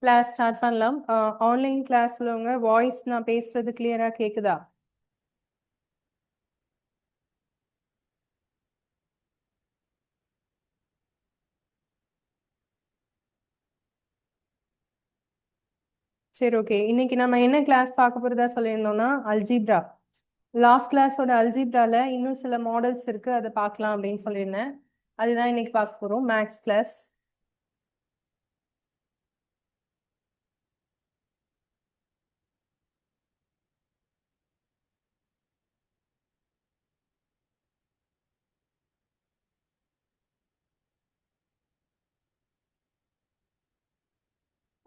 Class start பண்ணலாம். Online class உள்ளவங்க voice நான் பேசுறது கிளியரா கேக்குதா? சரி, ஓகே. இன்னைக்கு நம்ம என்ன கிளாஸ் பார்க்க போறதா சொல்லியிருந்தோம்னா அல்ஜீப்ரா. லாஸ்ட் கிளாஸோட அல்ஜீப்ரால இன்னும் சில மாடல்ஸ் இருக்கு, அதை பார்க்கலாம் அப்படின்னு சொல்லியிருந்தேன். அதுதான் இன்னைக்கு பார்க்க போறோம், மேக்ஸ் கிளாஸ்.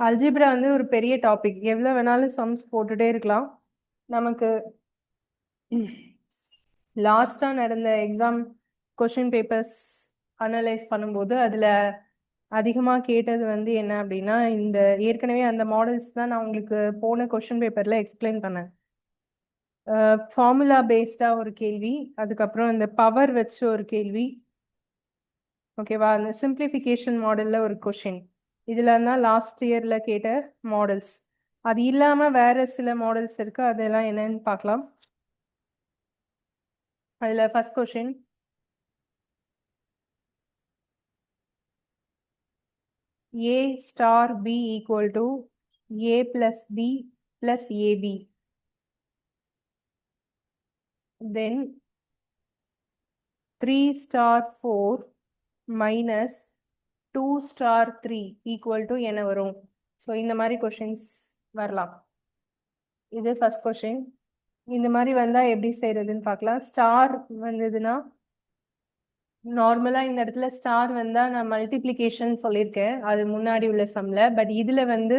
அல்ஜீப்ரா வந்து ஒரு பெரிய டாபிக், எவ்வளவு வேணாலும் சம்ஸ் போட்டுட்டே இருக்கலாம். நமக்கு லாஸ்டா நடந்த எக்ஸாம் கொஷின் பேப்பர்ஸ் அனலைஸ் பண்ணும்போது அதுல அதிகமா கேட்டது வந்து என்ன அப்படின்னா, இந்த ஏற்கனவே அந்த மாடல்ஸ் தான் நான் உங்களுக்கு போன கொஷின் பேப்பர்ல எக்ஸ்பிளைன் பண்ணேன். ஃபார்முலா பேஸ்டா ஒரு கேள்வி, அதுக்கப்புறம் இந்த பவர் வச்சு ஒரு கேள்வி, ஓகேவா? அந்த சிம்பிளிஃபிகேஷன் மாடல்ல ஒரு கொஷின், இதுல தான் லாஸ்ட் இயர்ல கேட்ட மாடல்ஸ். அது இல்லாம வேற சில மாடல்ஸ் இருக்கு, அதெல்லாம் என்னன்னு பார்க்கலாம். அதுல first question, A star B equal to A plus B plus AB. Then 3 star 4 minus 2 star 3 equal to என்ன வரும்? ஸோ இந்த மாதிரி கொஷின்ஸ் வரலாம். இது ஃபர்ஸ்ட் கொஷின். இந்த மாதிரி வந்தா எப்படி செய்யறதுன்னு பார்க்கலாம். ஸ்டார் வந்ததுன்னா நார்மலா இந்த இடத்துல ஸ்டார் வந்தா நான் மல்டிப்ளிகேஷன் சொல்லியிருக்கேன் அது முன்னாடி உள்ள சம்ல. பட் இதுல வந்து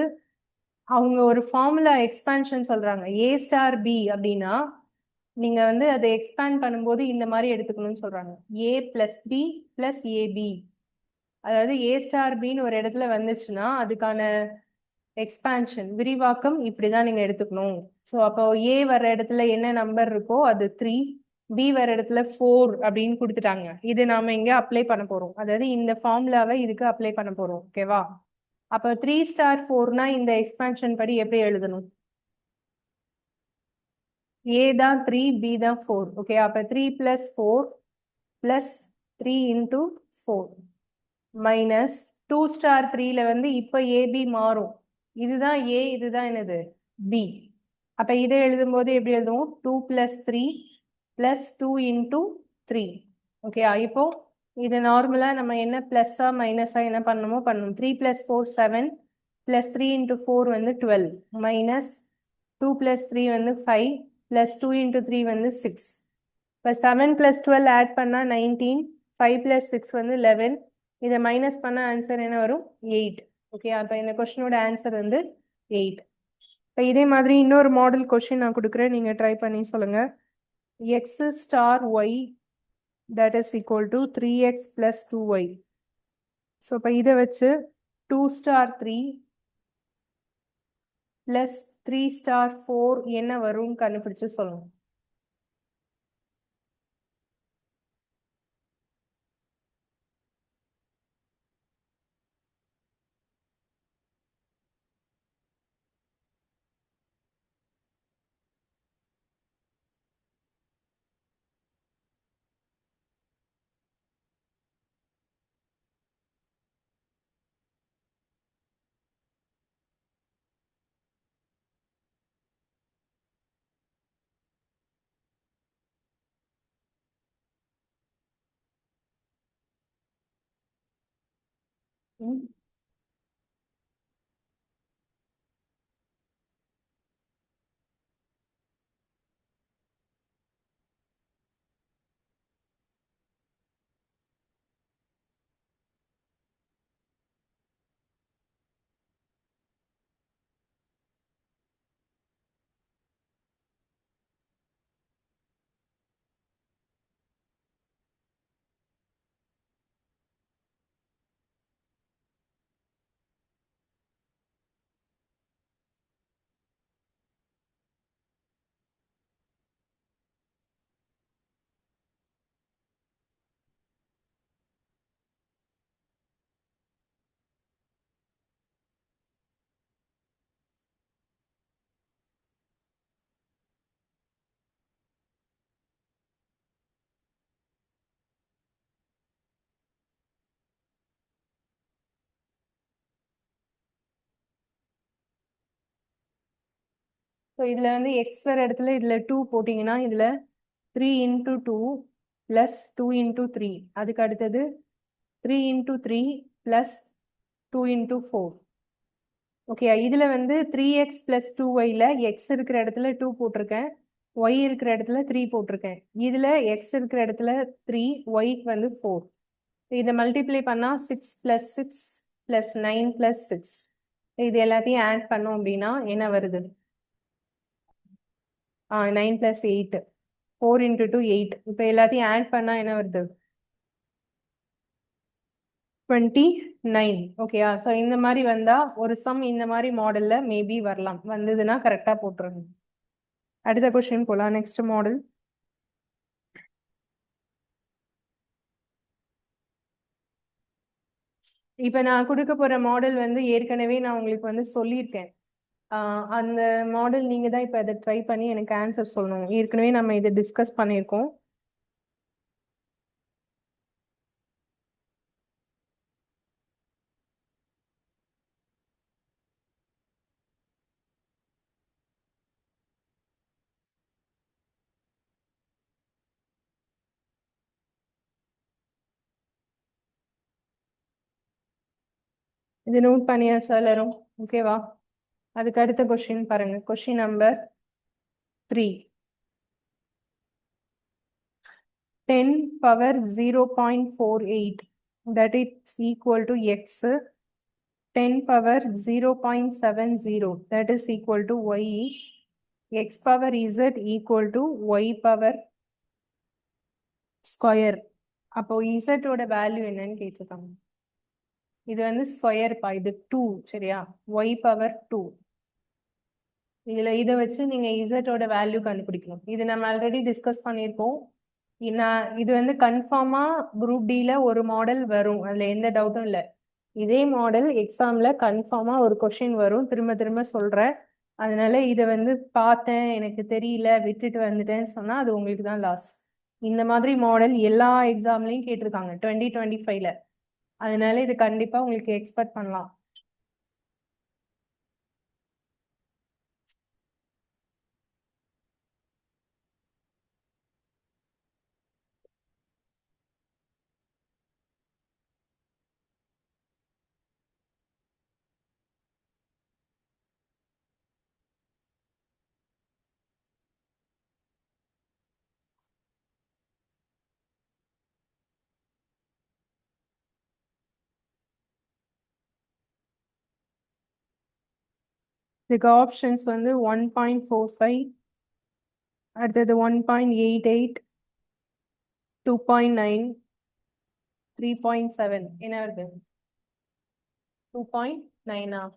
அவங்க ஒரு ஃபார்முலா எக்ஸ்பான்ஷன் சொல்றாங்க. ஏ ஸ்டார் பி அப்படின்னா நீங்க வந்து அதை எக்ஸ்பேண்ட் பண்ணும்போது இந்த மாதிரி எடுத்துக்கணும்னு சொல்றாங்க. ஏ பிளஸ் பி பிளஸ் ஏபி, அதாவது ஏ ஸ்டார் பின்னு ஒரு இடத்துல வந்துச்சுன்னா அதுக்கான எக்ஸ்பான்ஷன் விரிவாக்கம் இப்படிதான் நீங்க எடுத்துக்கணும். ஸோ அப்போ ஏ வர்ற இடத்துல என்ன நம்பர் இருக்கோ அது 3, பி வர இடத்துல 4 அப்படின்னு கொடுத்துட்டாங்க. இது நாம இங்க அப்ளை பண்ண போறோம், அதாவது இந்த ஃபார்முலாவை இதுக்கு அப்ளை பண்ண போறோம். ஓகேவா? அப்போ 3 ஸ்டார் 4னா இந்த எக்ஸ்பான்ஷன் படி எப்படி எழுதணும்? ஏ தான் 3, பி தான் 4. ஓகே, அப்போ 3 plus 4 plus 3 into 4 minus 2 star 3ல வந்து இப்போ ஏபி மாறும். இதுதான் ஏ, இதுதான் என்னது பி. அப்ப இதை எழுதும்போது எப்படி எழுதுவோம்? 2 பிளஸ் 3 பிளஸ் 2 இன்டூ 3. ஓகே, இப்போ இது நார்மலா நம்ம என்ன பிளஸ்ஸா மைனஸா என்ன பண்ணணுமோ பண்ணணும். 3 பிளஸ் 4 7 பிளஸ் 3 இன்டூ 4 வந்து 12 மைனஸ் 2 பிளஸ் 3 வந்து 5 பிளஸ் 2 இன்டூ 3 வந்து 6. இப்போ 7 பிளஸ் 12 ஆட் பண்ணா 19, 5 பிளஸ் 6 வந்து 11. இதை மைனஸ் பண்ண ஆன்சர் என்ன வரும்? 8. ஓகே, அப்போ இந்த கொஸ்டினோட ஆன்சர் வந்து 8. இப்போ இதே மாதிரி இன்னொரு மாடல் கொஸ்டின் நான் கொடுக்குறேன், நீங்க ட்ரை பண்ணி சொல்லுங்க. X star y that is equal to 3x plus 2y. So இப்போ இதை வச்சு 2 ஸ்டார் 3 பிளஸ் 3 ஸ்டார் 4 என்ன வரும் கண்டுபிடிச்சு சொல்லணும். ம். ஸோ இதில் வந்து எக்ஸ் வர இடத்துல இதில் 2 போட்டிங்கன்னா இதில் 3 இன்ட்டு 2 ப்ளஸ் 2 இன்ட்டு 3. அதுக்கு அடுத்தது 3 இன்ட்டு 3 ப்ளஸ் 2 இன்ட்டு 4. ஓகே, இதில் வந்து 3x ப்ளஸ் 2yல எக்ஸ் இருக்கிற இடத்துல 2 போட்டிருக்கேன், ஒய் இருக்கிற இடத்துல 3 போட்டிருக்கேன். இதில் எக்ஸ் இருக்கிற இடத்துல 3, ஒய்க்கு வந்து 4. இதை மல்டிப்ளை பண்ணால் 6 ப்ளஸ் 6 ப்ளஸ் 9 ப்ளஸ் 6. இது எல்லாத்தையும் ஆட் பண்ணோம் அப்படின்னா என்ன வருது? 9 + 8, 4 × 2 8. இப்போ எல்லாத்தையும் ஆட் பண்ணா என்ன வருது? 29. ஓகேயா? ஸோ இந்த மாதிரி வந்தா ஒரு சம் இந்த மாதிரி மாடல்ல மேபி வரலாம். வந்ததுன்னா கரெக்டா போட்டுருங்க. அடுத்த கொஸ்டின் போலாம். Next model. இப்போ நான் கொடுக்க போற மாடல் வந்து ஏற்கனவே நான் உங்களுக்கு வந்து சொல்லியிருக்கேன். அந்த மாடல் நீங்க தான் இப்போ அதை ட்ரை பண்ணி எனக்கு ஆன்சர் சொல்லணும். ஏற்கனவே நம்ம இதை டிஸ்கஸ் பண்ணியிருக்கோம். இது நோட் பண்ணியாச்சா எல்லாரும்? ஓகேவா? அதுக்கு அடுத்த கொஸ்டின் பாருங்க. Question number 3. 10 power 0.48, that is equal to x. 10 power 0.70, that is equal to y. X power z equal to y power square. அப்போ z ஓட வேல்யூ என்னன்னு கேட்டிருக்காங்க. இது வந்து ஸ்கொயர் பா, இது 2. சரியா? y power 2. இதுல இதை வச்சு நீங்க z ஓட வேல்யூ கண்டுபிடிக்கணும். இது நம்ம ஆல்ரெடி டிஸ்கஸ் பண்ணியிருக்கோம். இது வந்து கன்ஃபார்மா குரூப் டில ஒரு மாடல் வரும், அதுல எந்த டவுட்டும் இல்லை. இதே மாடல் எக்ஸாம்ல கன்ஃபார்மா ஒரு கொஸ்டின் வரும், திரும்ப திரும்ப சொல்றேன். அதனால இதை வந்து பார்த்தேன், எனக்கு தெரியல, விட்டுட்டு வந்துட்டேன்னு சொன்னா அது உங்களுக்கு தான் லாஸ். இந்த மாதிரி மாடல் எல்லா எக்ஸாம்லயும் கேட்டிருக்காங்க 2025ல. அதனால இது கண்டிப்பா உங்களுக்கு எக்ஸ்பெக்ட் பண்ணலாம். இதுக்கு ஆப்ஷன்ஸ் வந்து 1.45, அடுத்தது 1.88, 2.9, 3.7. என்ன வருது? 2.9.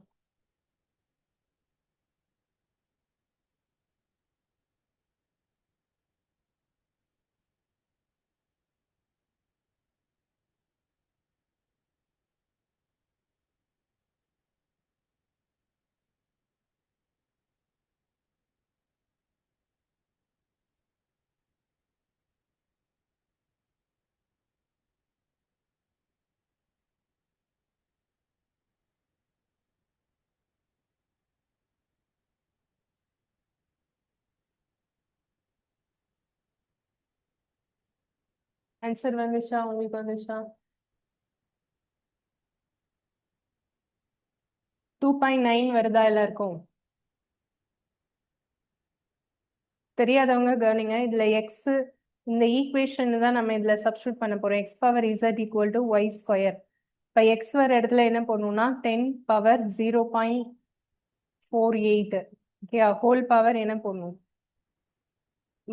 ஆன்சர் வந்துச்சா? உங்களுக்கு வந்துச்சா? 2.9 வருதா எல்லாருக்கும்? தெரியாதவங்க கவனிங்க. இதுல எக்ஸ், இந்த ஈக்குவேஷன் தான் நம்ம இதுல சப்ஸ்டியூட் பண்ண போறோம். X power z equal to y square. இப்போ எக்ஸ் வர இடத்துல என்ன பண்ணணும்னா 10 பவர் 0.48, ஓகே, ஹோல் பவர் என்ன பண்ணணும்?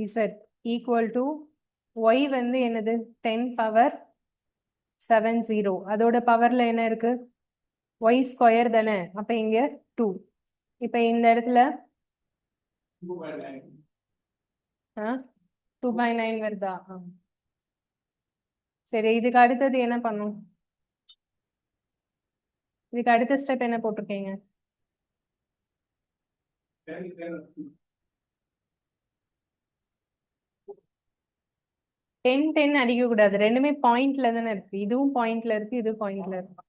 இசட் ஈக்குவல் டு ஒய் வந்து என்னது? 10 பவர் 70. அதோட பவர்ல என்ன இருக்கு? ஒய் ஸ்கொயர் தானே, அப்ப இங்க 2. இப்ப இந்த இடத்துல 2.9 வருதா? சரி, இதுக்கு அடுத்தது என்ன பண்ணும்? இதுக்கு அடுத்த ஸ்டெப் என்ன போட்டிருக்கீங்க? 10 10 அடிக்க கூடாது, ரெண்டுமே பாயிண்ட்ல தானே இருக்கு. இதுவும் பாயிண்ட்ல இருக்கு, இது பாயிண்ட்ல இருக்கு.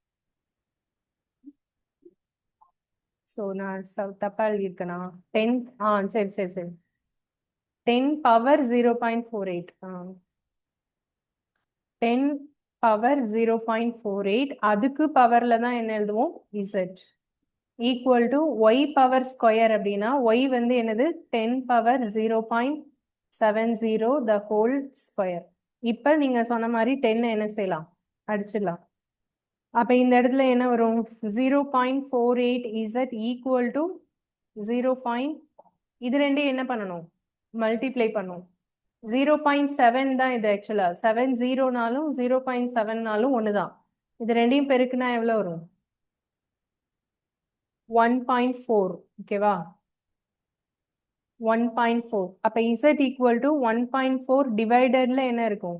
ஸோ நான் தப்பா எழுதியிருக்கேனா 10 சரி சரி சரி 10 பவர் 0.48 10 பவர் 0.48 அதுக்கு பவர்ல தான் என்ன எழுதுவோம் z equal to y power square அப்படின்னா ஒய் வந்து என்னது 10 பவர் 0.70 த ஹோல் ஸ்கொயர். இப்போ நீங்க சொன்ன மாதிரி 10 என்ன செய்யலாம் அடிச்சிடலாம். அப்ப இந்த இடத்துல என்ன வரும் 0.48 z ஈக்குவல் டு 0. இது ரெண்டையும் என்ன பண்ணணும் மல்டிப்ளை பண்ணும் 0.7 தான் இது ஆக்சுவலா 70நாலும் 0.7நாலும் ஒண்ணுதான். இது ரெண்டையும் பெருக்குனா எவ்வளவு வரும் 1.4 ஓகேவா 1.4 அப்ப z ஈக்குவல் டு 1.4 டிவைடட்ல என்ன இருக்கும்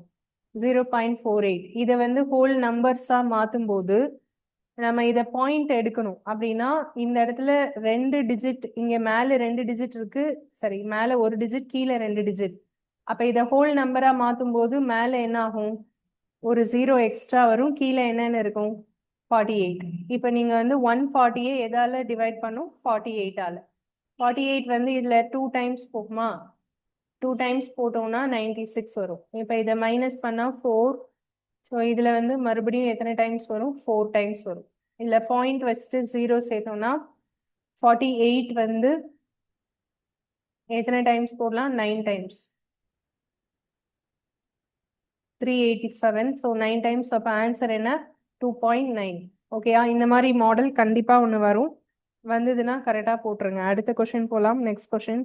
0.48 இதை வந்து ஹோல் நம்பர்ஸா மாத்தும் போது நம்ம இதை பாயிண்ட் எடுக்கணும் அப்படின்னா இந்த இடத்துல 2 டிஜிட் இங்க மேல 2 டிஜிட் இருக்கு சரி மேல ஒரு டிஜிட் கீழே 2 டிஜிட் அப்ப இதை ஹோல் நம்பரா மாத்தும் போது மேல என்ன ஆகும் ஒரு 0 எக்ஸ்ட்ரா வரும் கீழே என்னன்னு இருக்கும் 48. இப்போ நீங்க வந்து 140 எதால டிவைட் பண்ணும் 48ஆல 48 வந்து இதுல 2 டைம்ஸ் போகுமா 2 டைம்ஸ் போட்டோம்னா 96 வரும். இப்போ இதை மைனஸ் பண்ணா 4 ஸோ இதுல வந்து மறுபடியும் எத்தனை டைம்ஸ் வரும் 4 டைம்ஸ் வரும். இதுல பாயிண்ட் வச்சுட்டு 0 சேர்த்தோம்னா 48 வந்து எத்தனை டைம்ஸ் போடலாம் 9 டைம்ஸ் 387 ஸோ 9 டைம்ஸ் அப்போ ஆன்சர் என்ன 2.9. ஓகேயா இந்த மாதிரி மாடல் கண்டிப்பா ஒன்று வரும் வந்ததுன்னா கரெக்டா போட்டுருங்க. அடுத்த கொஸ்டின் போலாம். Next question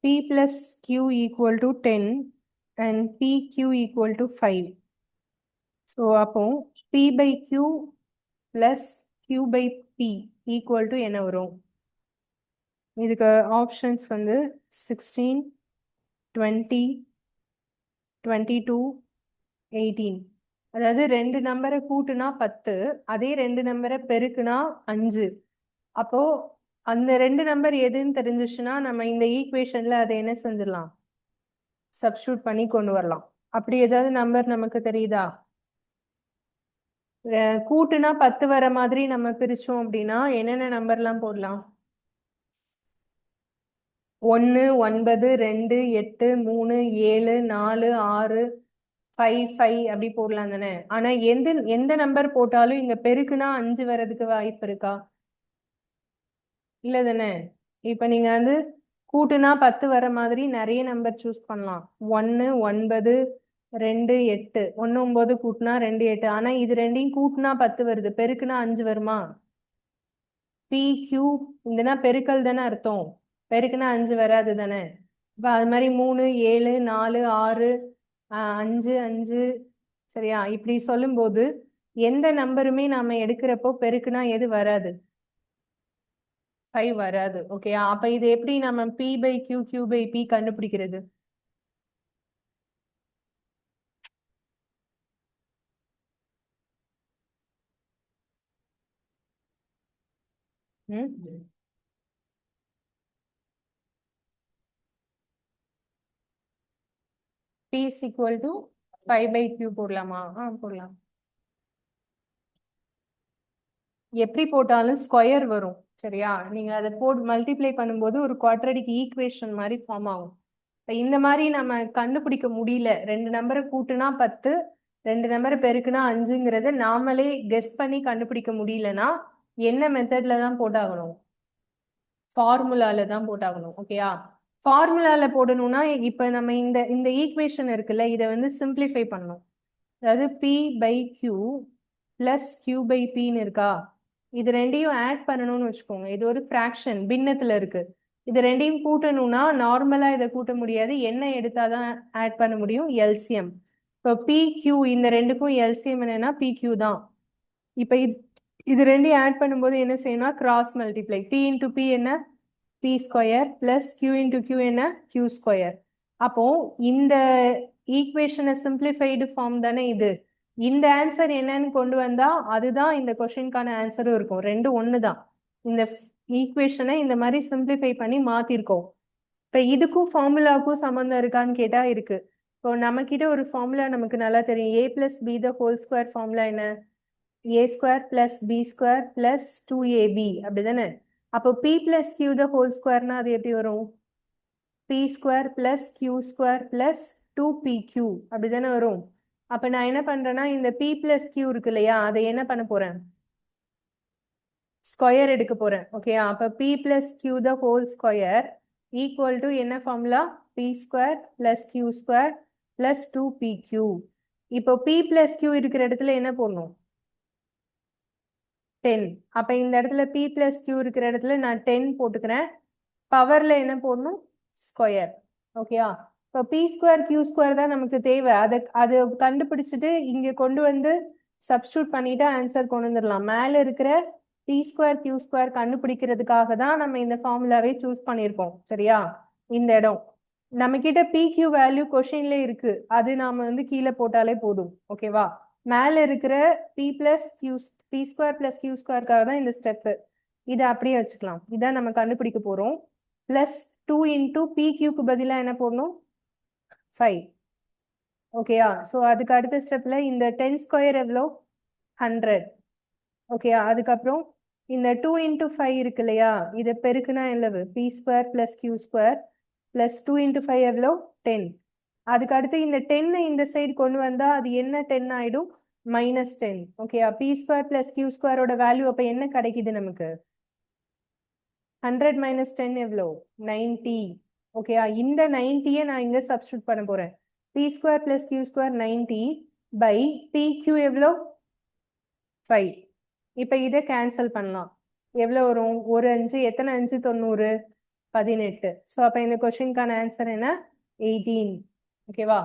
P plus Q equal to 10 and PQ equal to 5. So அப்போ P by Q plus Q by P equal to என்ன வரும் இதுக்கு ஆப்ஷன்ஸ் வந்து 16 20 22 18. அதாவது ரெண்டு நம்பரை கூட்டுனா 10 அதே ரெண்டு நம்பரை பெருக்குனா 5. அப்போ அந்த ரெண்டு நம்பர் எதுன்னு தெரிஞ்சிச்சுன்னா நம்ம இந்த ஈக்குவேஷன்ல அதை என்ன செஞ்சிடலாம் சப்ஸ்டியூட் பண்ணி கொண்டு வரலாம். அப்படி ஏதாவது நம்பர் நமக்கு தெரியுதா கூட்டுனா 10 வர மாதிரி நம்ம பிரிச்சோம் அப்படின்னா என்னென்ன நம்பர்லாம் போடலாம் 1 9 2 8 3 7 4 6 5 5 அப்படி போடலாம் தானே. ஆனா எந்த நம்பர் போட்டாலும் இங்க பெருக்குனா 5 வர்றதுக்கு வாய்ப்பு இருக்கா இல்ல தானே. இப்ப நீங்க வந்து கூட்டுனா 10 வர மாதிரி நிறைய நம்பர் சூஸ் பண்ணலாம் 1 9 2 8 1 9 கூட்டினா 2 8. ஆனா இது ரெண்டையும் கூட்டினா 10 வருது பெருக்குனா 5 வருமா பி கியூ இதுனா பெருக்கல் தானே அர்த்தம் பெருக்குனா 5 வராது தானே. இப்போ அது மாதிரி 3 7 4 6 5 5 சரியா இப்படி சொல்லும்போது எந்த நம்பருமே நாம எடுக்கிறப்போ பெருக்குனா எது வராது 5 வராது. ஓகே அப்ப இது எப்படி நம்ம P by Q Q by P கண்டுபிடிக்கிறது P is equal to 5 by Q போடலாமா போடலாம். எப்படி போட்டாலும் ஸ்கொயர் வரும் சரியா நீங்க அதை மல்டிப்ளை பண்ணும்போது ஒரு குவாட்ரடிக் ஈக்குவேஷன் மாதிரி ஃபார்ம் ஆகும். இந்த மாதிரி நம்ம கண்டுபிடிக்க முடியல, ரெண்டு நம்பரை கூட்டுனா 10, ரெண்டு நம்பரை பெருக்குனா 5ங்கிறத நாமளே கெஸ் பண்ணி கண்டுபிடிக்க முடியலன்னா என்ன மெத்தட்ல தான் போட்டாகணும்? ஃபார்முலால தான் போட்டாகணும். ஓகேயா? ஃபார்முலால போடணும்னா இப்ப நம்ம இந்த இந்த ஈக்குவேஷன் இருக்குல்ல, இதை வந்து சிம்பிளிஃபை பண்ணணும். அதாவது p by q plus q by பின்னு இருக்கா, இது ரெண்டையும் ஆட் பண்ணணும்னு வச்சுக்கோங்க. இது ஒரு ஃப்ராக்ஷன், பின்னத்துல இருக்கு. இது ரெண்டையும் கூட்டணும்னா நார்மலா இதை கூட்ட முடியாது, என்ன எடுத்தாதான் ஆட் பண்ண முடியும்? எல்சிஎம். இப்போ பி கியூ, இந்த ரெண்டுக்கும் எல்சிஎம் என்னன்னா பி கியூ தான். இப்போ இது ரெண்டையும் ஆட் பண்ணும்போது என்ன செய்யணும்னா cross multiply. P into p என்ன? P square plus q into q என்ன? Q square. அப்போ இந்த ஈக்குவேஷனை சிம்பிளிஃபைடு ஃபார்ம் தானே இது. இந்த ஆன்சர் என்னன்னு கொண்டு வந்தா அதுதான் இந்த கொஸ்டினுக்கான ஆன்சரும் இருக்கும். ரெண்டும் ஒன்று தான். இந்த ஈக்குவேஷனை இந்த மாதிரி சிம்பிளிஃபை பண்ணி மாத்திருக்கோம். இப்போ இதுக்கும் ஃபார்முலாவுக்கும் சம்மந்தம் இருக்கான்னு கேட்டா இருக்கு. இப்போ நம்ம கிட்ட ஒரு ஃபார்முலா நமக்கு நல்லா தெரியும். A plus b the whole square formula என்ன? A square plus b square plus 2ab அப்படிதானே? அப்போ p plus q the whole ஸ்கொயர்னா அது எப்படி வரும்? P square plus q square plus 2pq அப்படிதானே வரும். அப்ப நான் என்ன பண்றேன்னா இந்த பி பிளஸ் கியூ இருக்கு இல்லையா, அதை என்ன பண்ண போறேன்? ஸ்கொயர் எடுக்க போறேன். ஓகேயா? அப்ப p plus q the whole square equal to என்ன formula? P square plus q square plus 2pq. இப்போ பி பிளஸ் கியூ இருக்கிற இடத்துல என்ன போடணும்? 10. அப்ப இந்த இடத்துல பி பிளஸ் கியூ இருக்கிற இடத்துல நான் 10 போட்டுக்கிறேன். பவர்ல என்ன போடணும்? ஸ்கொயர். ஓகேயா? இப்போ பி ஸ்கொயர் கியூ ஸ்கொயர் தான் நமக்கு தேவை. அதை கண்டுபிடிச்சிட்டு இங்க கொண்டு வந்து சப்ஸ்டியூட் பண்ணிட்டு ஆன்சர் கொண்டு வந்துடலாம். மேல இருக்கிற பி ஸ்கொயர் கியூ ஸ்கொயர் கண்டுபிடிக்கிறதுக்காக தான் நம்ம இந்த ஃபார்முலாவே சூஸ் பண்ணியிருக்கோம். சரியா? இந்த இடம் நம்ம கிட்ட பி கியூ வேல்யூ கொஸ்டின்ல இருக்கு, அது நாம வந்து கீழே போட்டாலே போதும். ஓகேவா? மேல இருக்கிற p plus q, p square plus q ஸ்கொயருக்காக தான் இந்த ஸ்டெப்பு. இதை அப்படியே வச்சுக்கலாம். இதான் நம்ம கண்டுபிடிக்க போறோம். பிளஸ் 2 இன்டூ பி கியூக்கு பதிலாக என்ன போடணும்? 5. ஓகேயா? ஸோ அதுக்கு அடுத்த ஸ்டெப்ல இந்த 10 ஸ்கொயர் எவ்வளோ? 100. ஓகேயா? அதுக்கப்புறம் இந்த 2 இன்டூ 5 இருக்கு இல்லையா, இதை பெருக்குனா எவ்வளவு? P square plus q square plus 2 into 5 எவ்வளோ? 10. அதுக்கு அடுத்து இந்த 10 இந்த சைடு கொண்டு வந்தா அது என்ன 10 ஆயிடும்? -10. ஓகேயா? பி ஸ்கொயர் பிளஸ் கியூ ஸ்கொயரோட வேல்யூ அப்ப என்ன கிடைக்குது நமக்கு? 100 - 10 எவ்வளோ? 90. ஓகேயா? இந்த 90யை நான் இங்க சப்ஸ்டியூட் பண்ண போறேன். P square plus q square 90 by p q எவ்வளோ? 5. இப்ப இதை கேன்சல் பண்ணலாம். எவ்வளவு வரும்? ஒரு 5, எத்தனை 5? 90, 18. ஸோ அப்ப இந்த கொஸ்டினுக்கான ஆன்சர் என்ன? 18. ஓகேவா?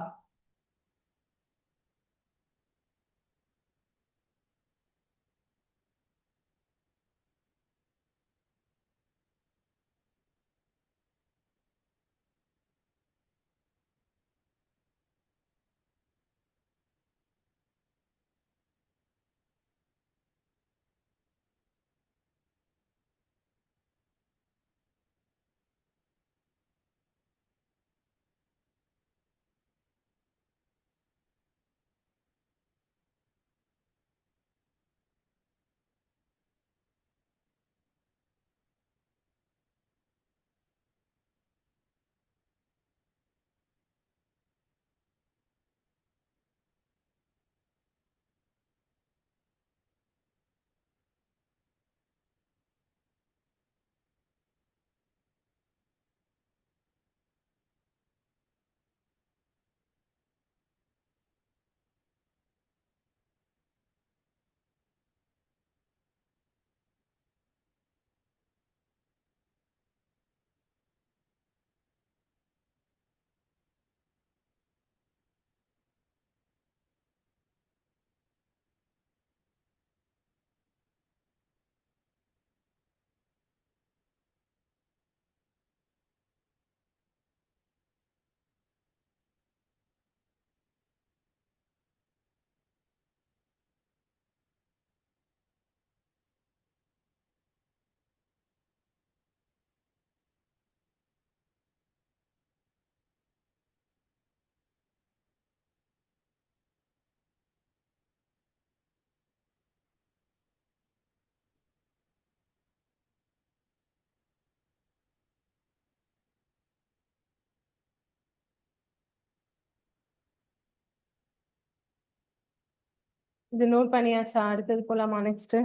இது நோட் பண்ணியாச்சா? அடுத்தது போலாமா நெக்ஸ்ட்?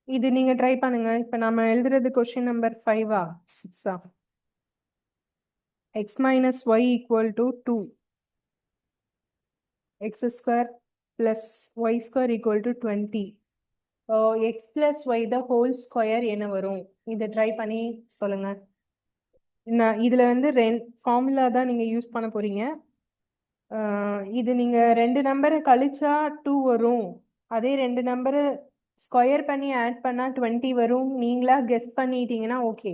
இது நீங்க ட்ரை பண்ணுங்க. இப்ப நம்ம எழுதுறது கொஸ்டின் நம்பர் 5ஆ 6ஆ? x minus y equal to 2. x square plus y square equal to 20. x plus y the whole square என்ன வரும்? இதை ட்ரை பண்ணி சொல்லுங்க. இதுல வந்து ஃபார்முலா தான் நீங்க யூஸ் பண்ண போறீங்க. இது நீங்க ரெண்டு நம்பரை கழிச்சா 2 வரும். அதே ரெண்டு நம்பரை ஸ்கொயர் பண்ணி ஆட் பண்ணா 20 வரும். நீங்களா கெஸ் பண்ணிட்டீங்கன்னா ஓகே.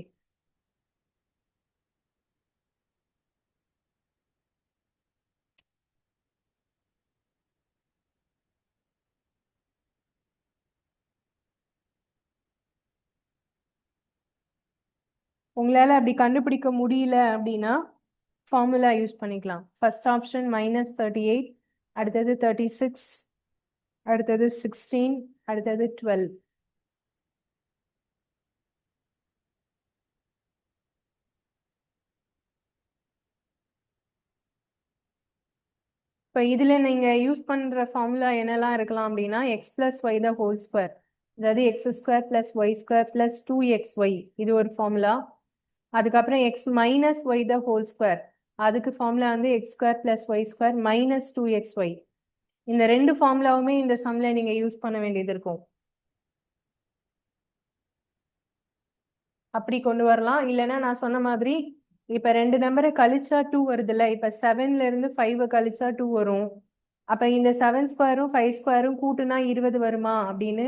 உங்களால அப்படி கண்டுபிடிக்க முடியல அப்படின்னா ஃபார்முலா யூஸ் பண்ணிக்கலாம். ஃபர்ஸ்ட் ஆப்ஷன் -38, அடுத்தது 36, அடுத்தது 16, அடுத்தது 12. இப்போ இதுல நீங்க யூஸ் பண்ற ஃபார்முலா என்னெல்லாம் இருக்கலாம் அப்படின்னா x plus y the whole square, அதாவது x square plus y square plus 2xy, இது ஒரு ஃபார்முலா. அதுக்கப்புறம் x minus y the whole square, அதுக்கு ஃபார்முலா வந்து x square plus y square minus 2xy. இந்த ரெண்டு ஃபார்முலாவுமே இந்த சம்ல நீங்க யூஸ் பண்ண வேண்டியது இருக்கும். அப்படி கொண்டு வரலாம். இல்லைன்னா நான் சொன்ன மாதிரி இப்ப ரெண்டு நம்பரை கழிச்சா 2 வருது இல்ல, இப்ப 7ல இருந்து 5 கழிச்சா 2 வரும். அப்ப இந்த 7 ஸ்கொயரும் 5 ஸ்கொயரும் கூட்டுனா 20 வருமா அப்படின்னு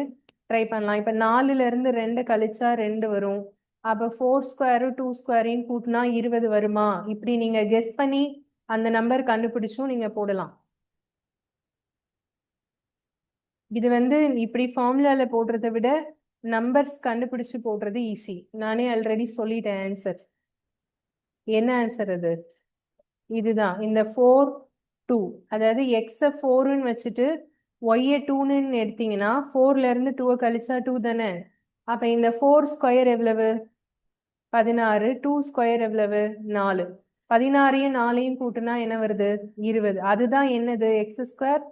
ட்ரை பண்ணலாம். இப்ப 4ல இருந்து 2 கழிச்சா 2 வரும். அப்ப 4 ஸ்கொயரும் 2 ஸ்கொயரையும் கூட்டினா 20 வருமா? இப்படி நீங்க கெஸ் பண்ணி அந்த நம்பர் கண்டுபிடிச்சும் நீங்க போடலாம். இது வந்து இப்படி ஃபார்முலால போடுறதை விட நம்பர்ஸ் கண்டுபிடிச்சு போடுறது ஈஸி. நானே ஆல்ரெடி சொல்லிட்டேன் ஆன்சர். என்ன ஆன்சர் அது? இதுதான், இந்த 4 2, அதாவது எக்ஸ 4ன்னு வச்சுட்டு ஒய்ய 2ன்னு எடுத்தீங்கன்னா 4ல இருந்து 2 கழிச்சா 2 தானே. அப்ப இந்த 4 ஸ்கொயர் எவ்வளவு? 16. 2 ஸ்கொயர் எவ்வளவு? 4. 16ஐயும் 4ஐயும் கூட்டினா என்ன வருது? 20. அதுதான் என்னது? X square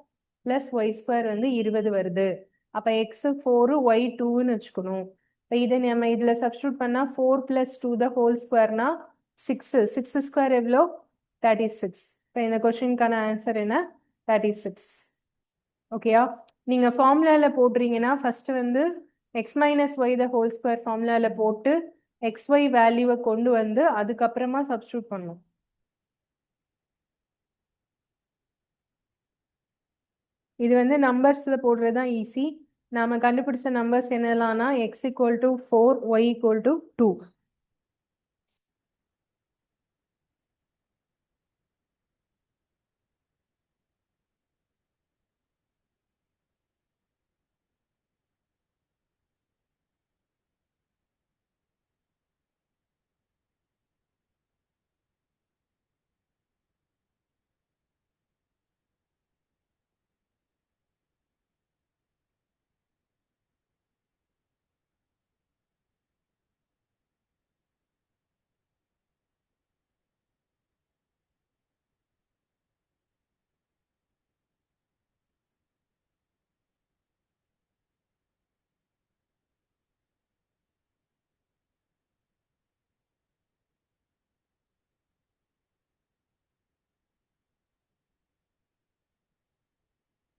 plus y square வந்து 20 வருது. அப்ப எக்ஸ் 4 ஒய் 2ன்னு வச்சுக்கணும். இப்போ இதை நம்ம இதுல சப்ஸ்டியூட் பண்ணா 4 பிளஸ் 2 த ஹோல் ஸ்கொயர்னா 6. 6 ஸ்கொயர் எவ்வளோ? 36. இப்போ இந்த கொஸ்டினுக்கான ஆன்சர் என்ன? 36. ஓகேயா? நீங்க ஃபார்முலால போடுறீங்கன்னா ஃபர்ஸ்ட் வந்து x minus y the whole square ஃபார்முலால போட்டு xy வேல்யூவை கொண்டு வந்து அதுக்கப்புறமா சப்ஸ்டியூட் பண்ணும். இது வந்து நம்பர்ஸ்ல போடுறது தான் ஈஸி. நாம கண்டுபிடிச்ச நம்பர்ஸ் என்னலாம்னா x equal to 4, y equal to 2.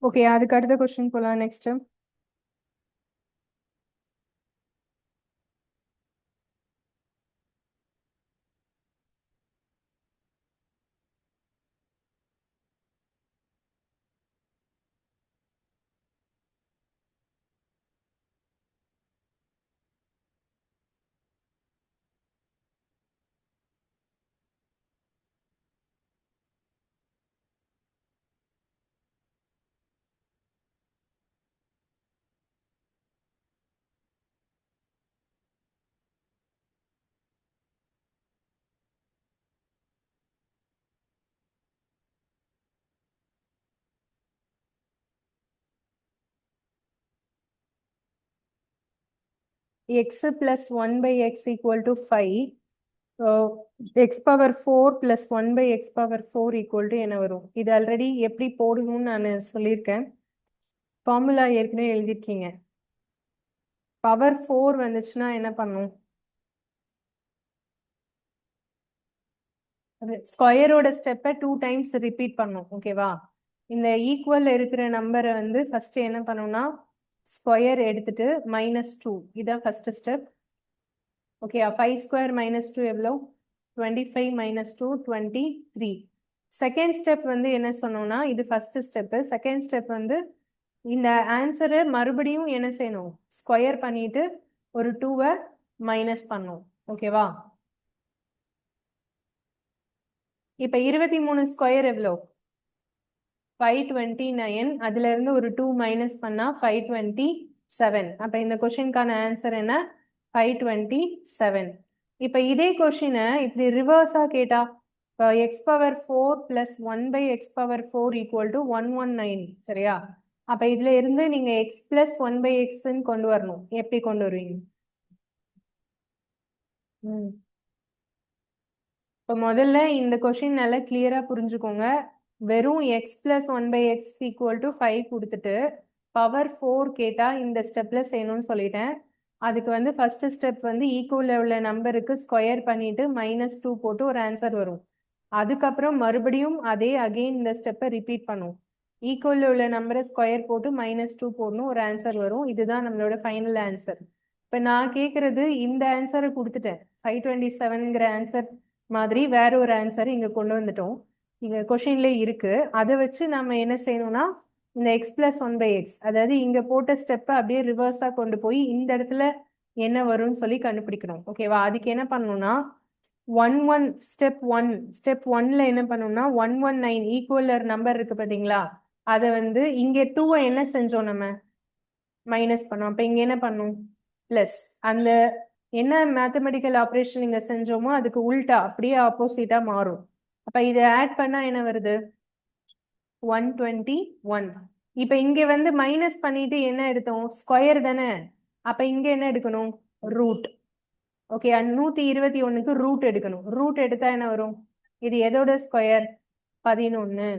Okay, அதுக்கு அடுத்த கொஸ்டின் போலாம். Next x plus 1 by x equal to 5. x power 4 plus 1 by x power 4 equal to என்ன வரும்? இது ஆல்ரெடி எப்படி போடணும்னு நான் சொல்லியிருக்கேன். ஃபார்முலா ஏற்கனவே எழுதியிருக்கீங்க. பவர் 4 வந்துச்சுன்னா என்ன பண்ணும்? ஸ்கொயரோட ஸ்டெப்பை 2 டைம்ஸ் ரிப்பீட் பண்ணும். ஓகேவா? இந்த ஈக்குவல் இருக்கிற நம்பரை வந்து ஃபர்ஸ்ட் என்ன பண்ணணும்னா ஸ்கொயர் எடுத்துட்டு -2 இதான் ஃபர்ஸ்ட் ஸ்டெப். ஓகே, 5 ஸ்கொயர் -2 எவ்வளோ? 25 -2 23. செகண்ட் ஸ்டெப் வந்து என்ன சொன்னோம்னா இது ஃபர்ஸ்ட் ஸ்டெப்பு. செகண்ட் ஸ்டெப் வந்து இந்த ஆன்சரை மறுபடியும் என்ன செய்யணும்? ஸ்கொயர் பண்ணிட்டு ஒரு 2-வை மைனஸ் பண்ணும். ஓகேவா? இப்போ 23 ஸ்கொயர் எவ்வளோ? 529. அதுல இருந்து ஒரு 2 மைனஸ் பண்ணா 527. அப்ப இந்த கொஸ்டினுக்கான ஆன்சர் என்ன? 527. இப்ப இதே கொஸ்டினை இப்படி ரிவர்ஸா கேட்டா x power 4 plus 1 by x power 4 equal to 119. சரியா? அப்ப இதுல இருந்து நீங்க எக்ஸ் பிளஸ் 1 பை எக்ஸ்ன்னு கொண்டு வரணும். எப்படி கொண்டு வருவீங்க? இப்போ முதல்ல இந்த கொஸ்டின் நல்லா கிளியரா புரிஞ்சுக்கோங்க. வெறும் x plus 1 by x equal to 5 கொடுத்துட்டு பவர் 4 கேட்டா இந்த ஸ்டெப்ல செய்யணும்னு சொல்லிட்டேன். அதுக்கு வந்து ஃபர்ஸ்ட் ஸ்டெப் வந்து ஈக்குவல் உள்ள நம்பருக்கு ஸ்கொயர் பண்ணிட்டு -2 போட்டு ஒரு ஆன்சர் வரும். அதுக்கப்புறம் மறுபடியும் அதே அகெயின் இந்த ஸ்டெப்பை ரிப்பீட் பண்ணும். ஈக்குவல் உள்ள நம்பரை ஸ்கொயர் போட்டு -2 போடணும், ஒரு ஆன்சர் வரும். இதுதான் நம்மளோட ஃபைனல் ஆன்சர். இப்போ நான் கேட்கறது இந்த ஆன்சரை கொடுத்துட்டேன். 527ங்கிற ஆன்சர் மாதிரி வேற ஒரு ஆன்சர் இங்க கொண்டு வந்துட்டோம். இங்க கொஸ்டின்ல இருக்கு. அதை வச்சு நம்ம என்ன செய்யணும்னா இந்த எக்ஸ் பிளஸ் 1 பை எக்ஸ், அதாவது இங்க போட்ட ஸ்டெப்பை அப்படியே ரிவர்ஸா கொண்டு போய் இந்த இடத்துல என்ன வரும்னு சொல்லி கண்டுபிடிக்கணும். ஓகேவா? அதுக்கு என்ன பண்ணணும்னா ஸ்டெப் ஒன்ல என்ன பண்ணணும்னா 119 ஈக்குவலர் நம்பர் இருக்கு பாத்தீங்களா? அதை வந்து இங்க 2-வை என்ன செஞ்சோம்? நம்ம மைனஸ் பண்ணோம். அப்ப இங்க என்ன பண்ணும்? பிளஸ். அந்த என்ன மேத்தமெட்டிக்கல் ஆப்ரேஷன் இங்க செஞ்சோமோ அதுக்கு உல்டா அப்படியே ஆப்போசிட்டா மாறும். அப்ப இதை ஆட் பண்ணா என்ன வருது? 121. இப்ப இங்க வந்து மைனஸ் பண்ணிட்டு என்ன எடுத்தோம்? ஸ்கொயர் தானே. அப்ப இங்க என்ன எடுக்கணும்? ரூட். ஓகே, 121க்கு ரூட் எடுக்கணும். ரூட் எடுத்தா என்ன வரும்? இது எதோட ஸ்கொயர்? 11.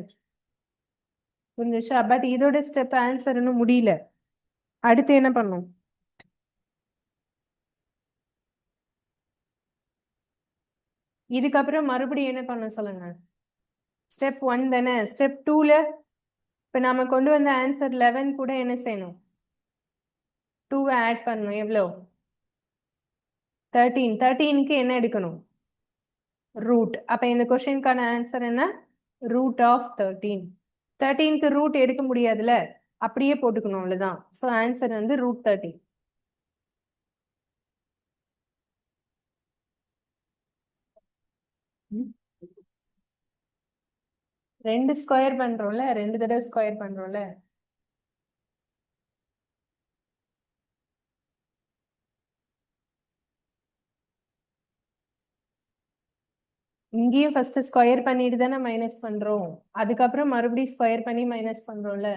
புரிஞ்சுச்சா? பட் இதோட ஸ்டெப் ஆன்சர் இன்னும் முடியல. அடுத்து என்ன பண்ணும்? இதுக்கப்புறம் மறுபடியும் என்ன பண்ண சொல்லுங்க? ஸ்டெப் 1 தானே. ஸ்டெப் 2ல இப்ப நாம கொண்டு வந்த ஆன்சர் 11 கூட என்ன செய்யணும்? 2-வை ஆட் பண்ணணும். எவ்வளோ? 13. 13க்கு என்ன எடுக்கணும்? ரூட். அப்ப இந்த கொஸ்டினுக்கான ஆன்சர் என்ன? Root of 13. 13க்கு ரூட் எடுக்க முடியாதுல்ல, அப்படியே போட்டுக்கணும், அவ்வளவுதான். ஸோ ஆன்சர் வந்து ரூட் 13. ரெண்டு ஸ்கொயர் பண்றோம்ல, 2 தடவை ஸ்கொயர் பண்றோம்ல. இங்கேயும் ஃபர்ஸ்ட் ஸ்கொயர் பண்ணிட்டு தானே மைனஸ் பண்றோம். அதுக்கப்புறம் மறுபடியும் ஸ்கொயர் பண்ணி மைனஸ் பண்றோம்ல.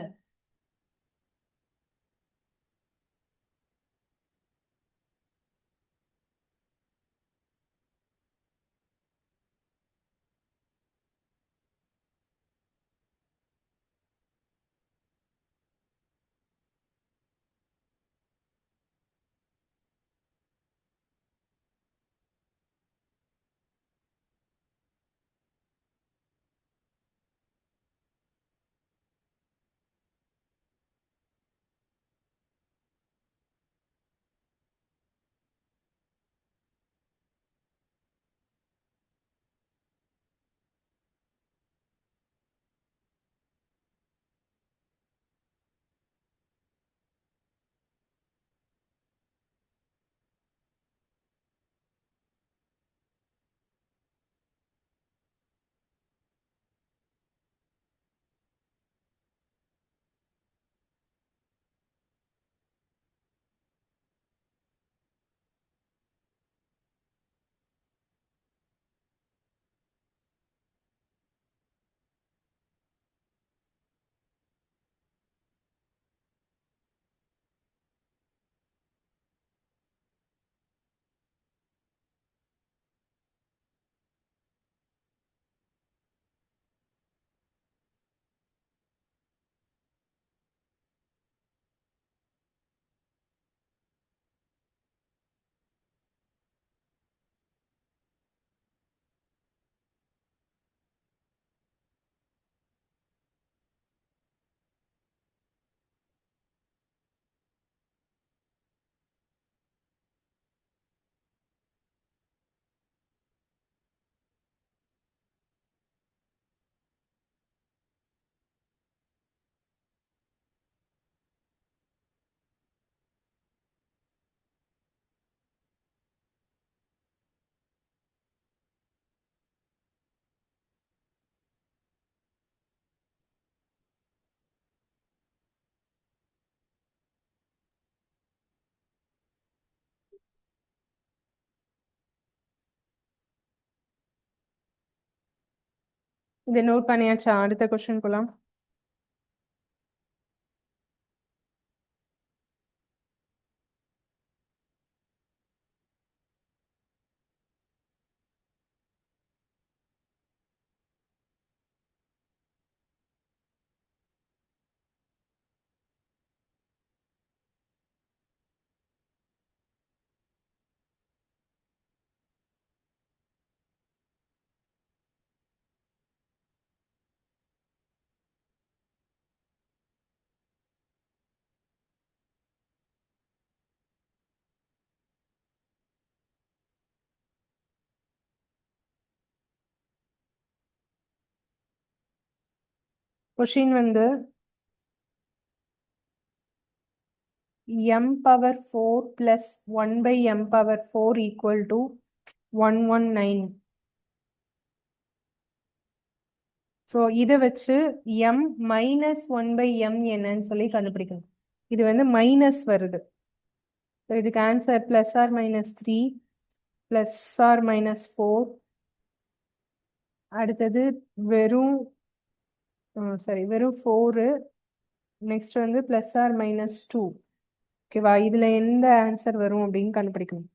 இதை நோட் பண்ணியாச்சா? அடுத்த கொஸ்டின் போலாம். கொஷின் வந்து m power 4 plus 1 by m power 4 equal to 119. So இதை வச்சு m மைனஸ் 1 by m என்னன்னு சொல்லி கண்டுபிடிக்கணும். இது வந்து மைனஸ் வருது. ஸோ இதுக்கு answer plus or minus 3 plus or minus 4. அடுத்தது வெறும் வெறும் 4. நெக்ஸ்ட் வந்து பிளஸ் ஆர் மைனஸ் 2. ஓகேவா? இதுல எந்த ஆன்சர் வரும் அப்படின்னு கண்டுபிடிக்கணும்.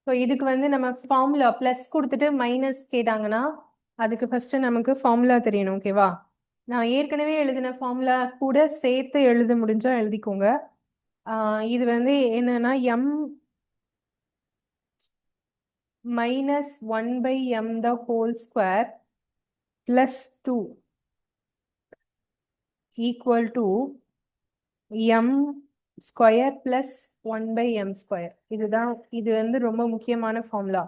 ஸோ இதுக்கு வந்து நம்ம ஃபார்முலா ப்ளஸ் கொடுத்துட்டு மைனஸ் கேட்டாங்கன்னா அதுக்கு ஃபர்ஸ்ட் நமக்கு ஃபார்முலா தெரியணும். ஓகேவா? நான் ஏற்கனவே எழுதின ஃபார்முலா கூட சேர்த்து எழுத முடிஞ்சா எழுதிக்கோங்க. இது வந்து என்னன்னா m minus 1 by m the whole square plus 2 equal to m square plus 1 by m square. இதுதான் இது வந்து ரொம்ப முக்கியமான ஃபார்முலா,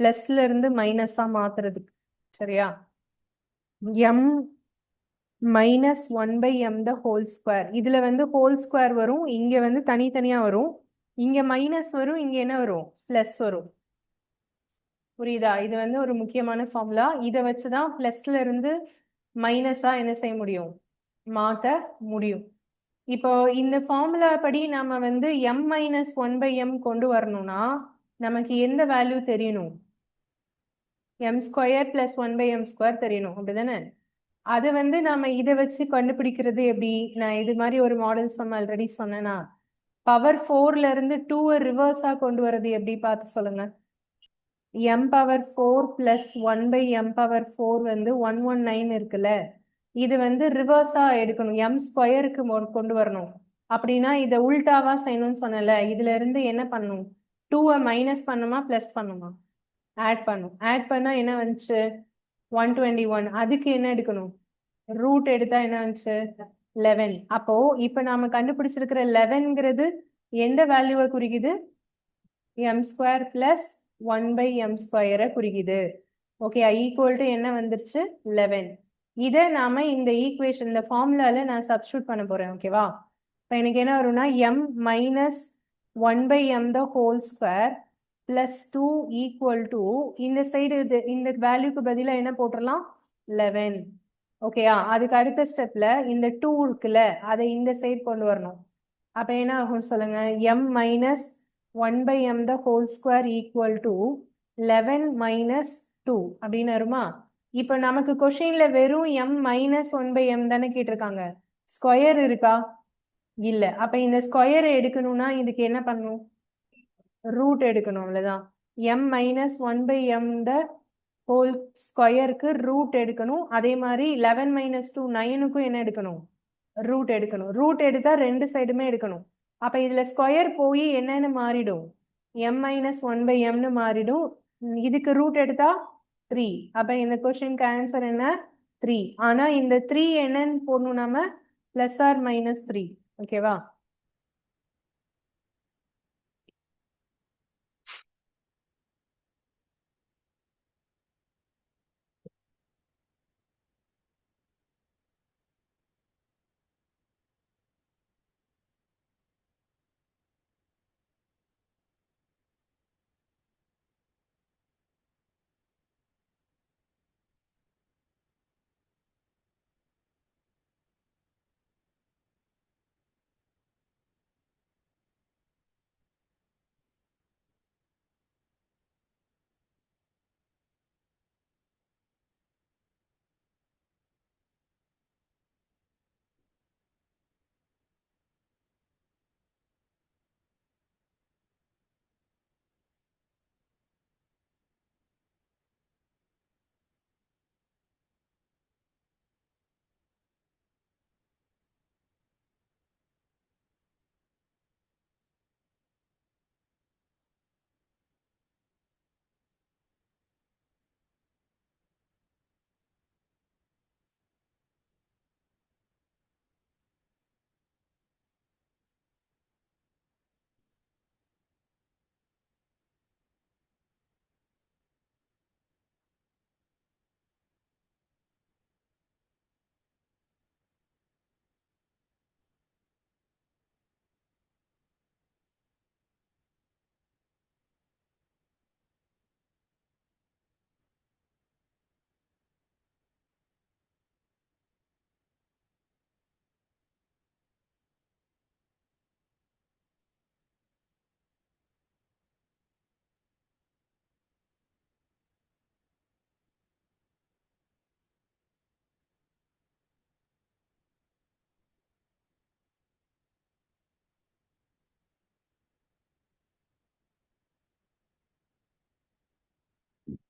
பிளஸ்ல இருந்து மைனஸா மாத்துறதுக்கு. சரியா? m minus 1 by m the whole square. இதுல வந்து ஹோல் ஸ்கொயர் வரும், இங்க வந்து தனித்தனியா வரும். இங்க மைனஸ் வரும், இங்க என்ன வரும்? பிளஸ் வரும். புரியுதா? இது வந்து ஒரு முக்கியமான ஃபார்முலா. இதை வச்சுதான் பிளஸ்ல இருந்து மைனஸா என்ன செய்ய முடியும்? மாத்த முடியும். இப்போ இந்த ஃபார்முலா படி நம்ம வந்து m மைனஸ் 1 by m கொண்டு வரணும்னா நமக்கு எந்த வேல்யூ தெரியணும்? m square plus 1 by m square தெரியணும். அப்படிதானே? அது வந்து நாம இதை வச்சு கண்டுபிடிக்கிறது எப்படி? நான் இது மாதிரி ஒரு மாடல் சம் ஆல்ரெடி சொன்னேன்னா, பவர் 4ல இருந்து 2 ரிவர்ஸா கொண்டு வரது எப்படி பார்த்து சொல்லுங்க. m power 4 plus 1 by m power 4 வந்து 119 இருக்குல்ல, இது வந்து ரிவர்ஸா எடுக்கணும், m ஸ்கொயருக்கு கொண்டு வரணும். அப்படின்னா இதை உல்டாவா செய்யணும்னு சொன்னல, இதுல இருந்து என்ன பண்ணணும்? 2 மைனஸ் பண்ணுமா பிளஸ் பண்ணுமா? ஆட் பண்ணும். ஆட் பண்ணா என்ன வந்துச்சு? 121. அதுக்கு என்ன எடுக்கணும்? ரூட் எடுத்தா என்ன வந்துச்சு? 11. அப்போ இப்ப நாம கண்டுபிடிச்சிருக்கிற 11ங்கிறது எந்த வேல்யூவை குறிக்குது? m square plus 1 by m ஸ்கொயரை குறிக்குது. ஓகே, ஈக்குவல் டு என்ன வந்துருச்சு? 11. இதை நாம இந்த ஈக்குவேஷன் இந்த ஃபார்முலால நான் சப்ஸ்டியூட் பண்ண போறேன் ஓகேவா இப்போ எனக்கு என்ன வரும்னா m minus 1/m the whole square plus 2 equal to இந்த சைடு இந்த வேல்யூக்கு பதிலாக என்ன போட்டுடலாம் 11 ஓகேயா அதுக்கு அடுத்த ஸ்டெப்ல இந்த 2 இருக்குல்ல அதை இந்த சைடு கொண்டு வரணும் அப்ப என்ன ஆகும் சொல்லுங்க m minus 1/m the whole square equal to 11 minus 2 அப்படின்னு வருமா இப்போ நமக்கு கொஸ்டின்ல வெறும் m மைனஸ் 1/m தானே கேட்டிருக்காங்க ஸ்கொயர் இருக்கா இல்ல அப்ப இந்த ஸ்கொயரை எடுக்கணும்னா இதுக்கு என்ன பண்ணணும் ரூட் எடுக்கணும் அவ்வளவுதான் m minus 1/m the whole ஸ்கொயருக்கு ரூட் எடுக்கணும் அதே மாதிரி 11 மைனஸ் 2 9க்கும் என்ன எடுக்கணும் ரூட் எடுக்கணும் ரூட் எடுத்தா ரெண்டு சைடுமே எடுக்கணும் அப்ப இதுல ஸ்கொயர் போய் என்னன்னு மாறிடும் m மைனஸ் 1/mனு மாறிடும் இதுக்கு ரூட் எடுத்தா 3 அப்ப இந்த கொஸ்டினுக்கு ஆன்சர் என்ன 3 ஆனா இந்த 3 என்னன்னு போடணும் நாம பிளஸ் ஆர் மைனஸ் 3 ஓகேவா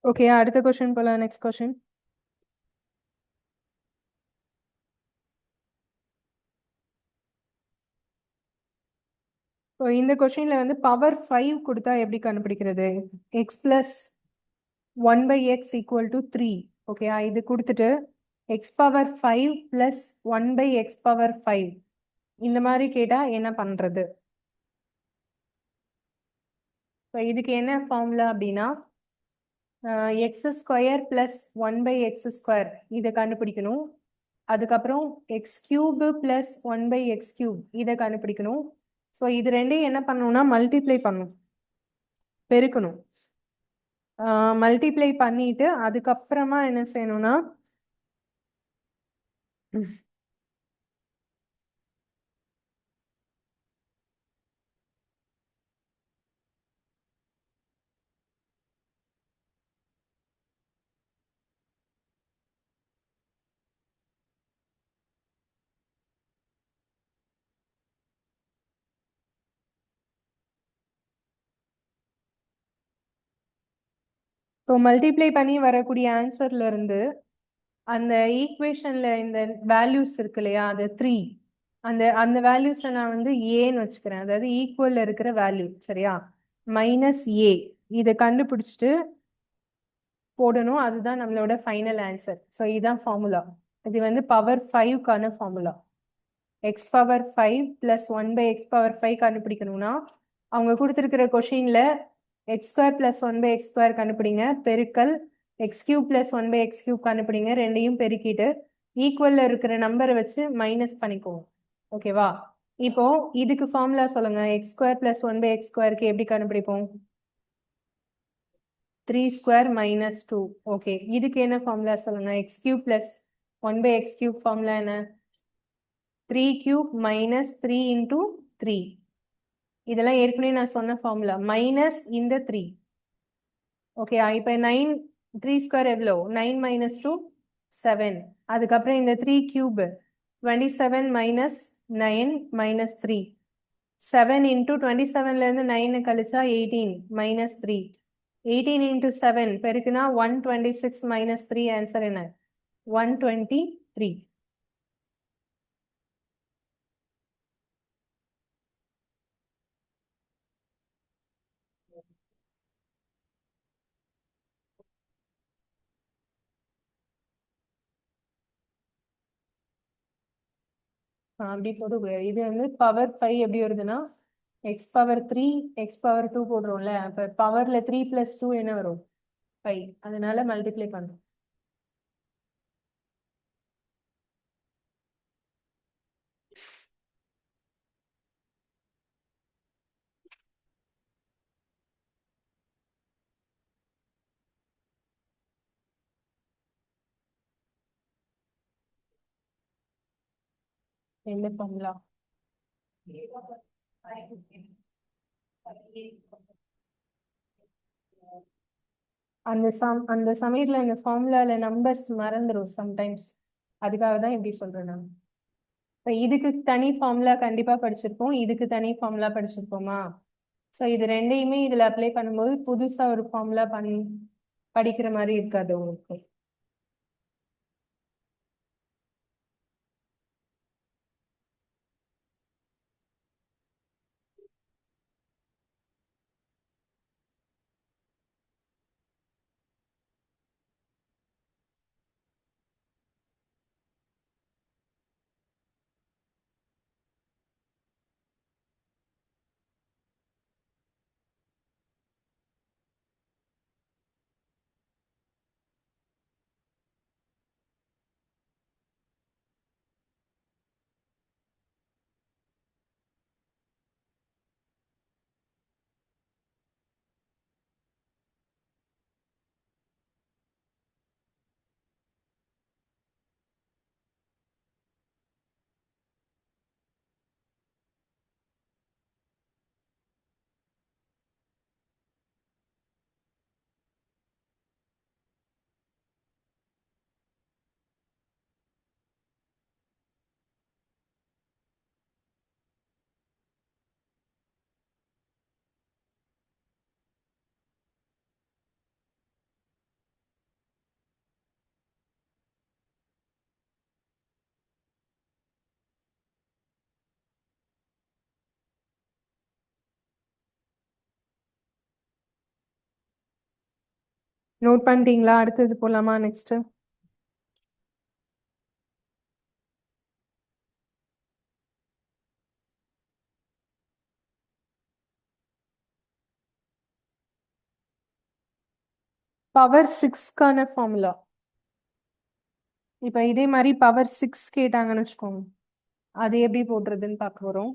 ஓகே அடுத்த கொஸ்டின் போலாம் நெக்ஸ்ட் கொஸ்டின் ஸோ இந்த கொஸ்டின்ல வந்து பவர் 5 கொடுத்தா எப்படி கண்டுபிடிக்கிறது X plus 1/x equal to 3 okay இது கொடுத்துட்டு X power 5 plus 1/x power 5 இந்த மாதிரி கேட்டா என்ன பண்றது ஸோ இதுக்கு என்ன ஃபார்முலா அப்படின்னா X square plus 1/x square இதை கண்டுபிடிக்கணும் அதுக்கப்புறம் x cube plus 1/x cube இதை கண்டுபிடிக்கணும் ஸோ இது ரெண்டையும் என்ன பண்ணணும்னா மல்டிப்ளை பண்ணணும் பெருக்கணும் மல்டிப்ளை பண்ணிட்டு அதுக்கப்புறமா என்ன செய்யணும்னா ஸோ மல்டிப்ளை பண்ணி வரக்கூடிய ஆன்சர்ல இருந்து அந்த ஈக்குவேஷன்ல இந்த வேல்யூஸ் இருக்கு இல்லையா அது 3 அந்த அந்த வேல்யூஸை நான் வந்து ஏன்னு வச்சுக்கிறேன் அதாவது ஈக்குவல்ல இருக்கிற வேல்யூ சரியா மைனஸ் ஏ இதை கண்டுபிடிச்சிட்டு போடணும் அதுதான் நம்மளோட ஃபைனல் ஆன்சர் ஸோ இதுதான் ஃபார்முலா இது வந்து பவர் 5க்கான formula x power 5 plus 1/x power 5 கண்டுபிடிக்கணும்னா அவங்க கொடுத்துருக்கிற கொஷின்ல x square plus 1/x square கண்டுபிடிங்க பெருக்கல் X cube plus 1/x cube கண்டுபிடிங்க ரெண்டையும் பெருக்கிட்டு ஈக்குவல்ல இருக்கிற நம்பரை வச்சு மைனஸ் பண்ணிக்குவோம். ஓகேவா? இப்போ இதுக்கு ஃபார்முலா சொல்லுங்க. X square plus one by x ஸ்கொயருக்கு எப்படி கண்டுபிடிப்போம்? 3 ஸ்கொயர் மைனஸ் 2. ஓகே, இதுக்கு என்ன ஃபார்முலா சொல்லுங்க? X cube plus one by x cube formula என்ன? 3 கியூப் மைனஸ் 3 இன்டூ 3. இதெல்லாம் ஏற்கனவே நான் சொன்ன ஃபார்முலா மைனஸ் இந்த 3. ஓகே, இப்போ 9 3 ஸ்கொயர் எவ்வளோ? 9 மைனஸ் 2 7. அதுக்கப்புறம் இந்த 3 கியூப் 27 மைனஸ் 9 மைனஸ் 3. 7 இன்டூ 27ல இருந்து 9 கழிச்சா 18 மைனஸ் 3. 18 இன்டூ 7 பெருக்குனா 126 மைனஸ் 3. ஆன்சர் என்ன? 123. அப்படி போடக்கூடாது. இது வந்து பவர் 5 எப்படி வருதுன்னா எக்ஸ் பவர் 3 எக்ஸ் பவர் 2 போடுறோம்ல. அப்ப பவர்ல 3 பிளஸ் 2 என்ன வரும்? 5. அதனால மல்டிப்ளை பண்ணும். என்ன ஃபார்முலா? அந்த சமயத்துல இந்த ஃபார்முலால நம்பர்ஸ் மறந்துடும் சம்டைம்ஸ். அதுக்காக தான் இப்படி சொல்றேன் நான். இப்போ இதுக்கு தனி ஃபார்முலா கண்டிப்பா படிச்சிருப்போம், இதுக்கு தனி ஃபார்முலா படிச்சிருப்போமா? ஸோ இது ரெண்டையுமே இதுல அப்ளை பண்ணும்போது புதுசா ஒரு ஃபார்முலா படிக்கிற மாதிரி இருக்காது உங்களுக்கு. நோட் பண்ணிட்டீங்களா? அடுத்தது போலாமா? நெக்ஸ்ட் பவர் 6க்கான ஃபார்முலா. இப்போ இதே மாதிரி பவர் 6 கேட்டாங்கன்னு வச்சுக்கோங்க, அது எப்படி போடுறதுன்னு பார்க்க போறோம்.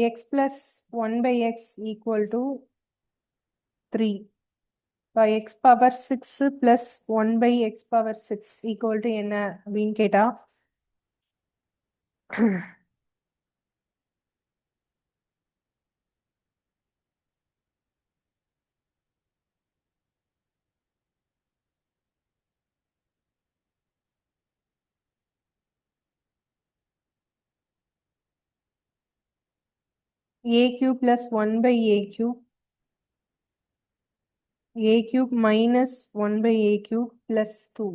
X plus one by x equal to 3. இப்போ x power 6 plus one by x power 6 equal to என்ன அப்படின்னு கேட்டா a cube plus 1 by a cube minus 1 by a cube plus 2.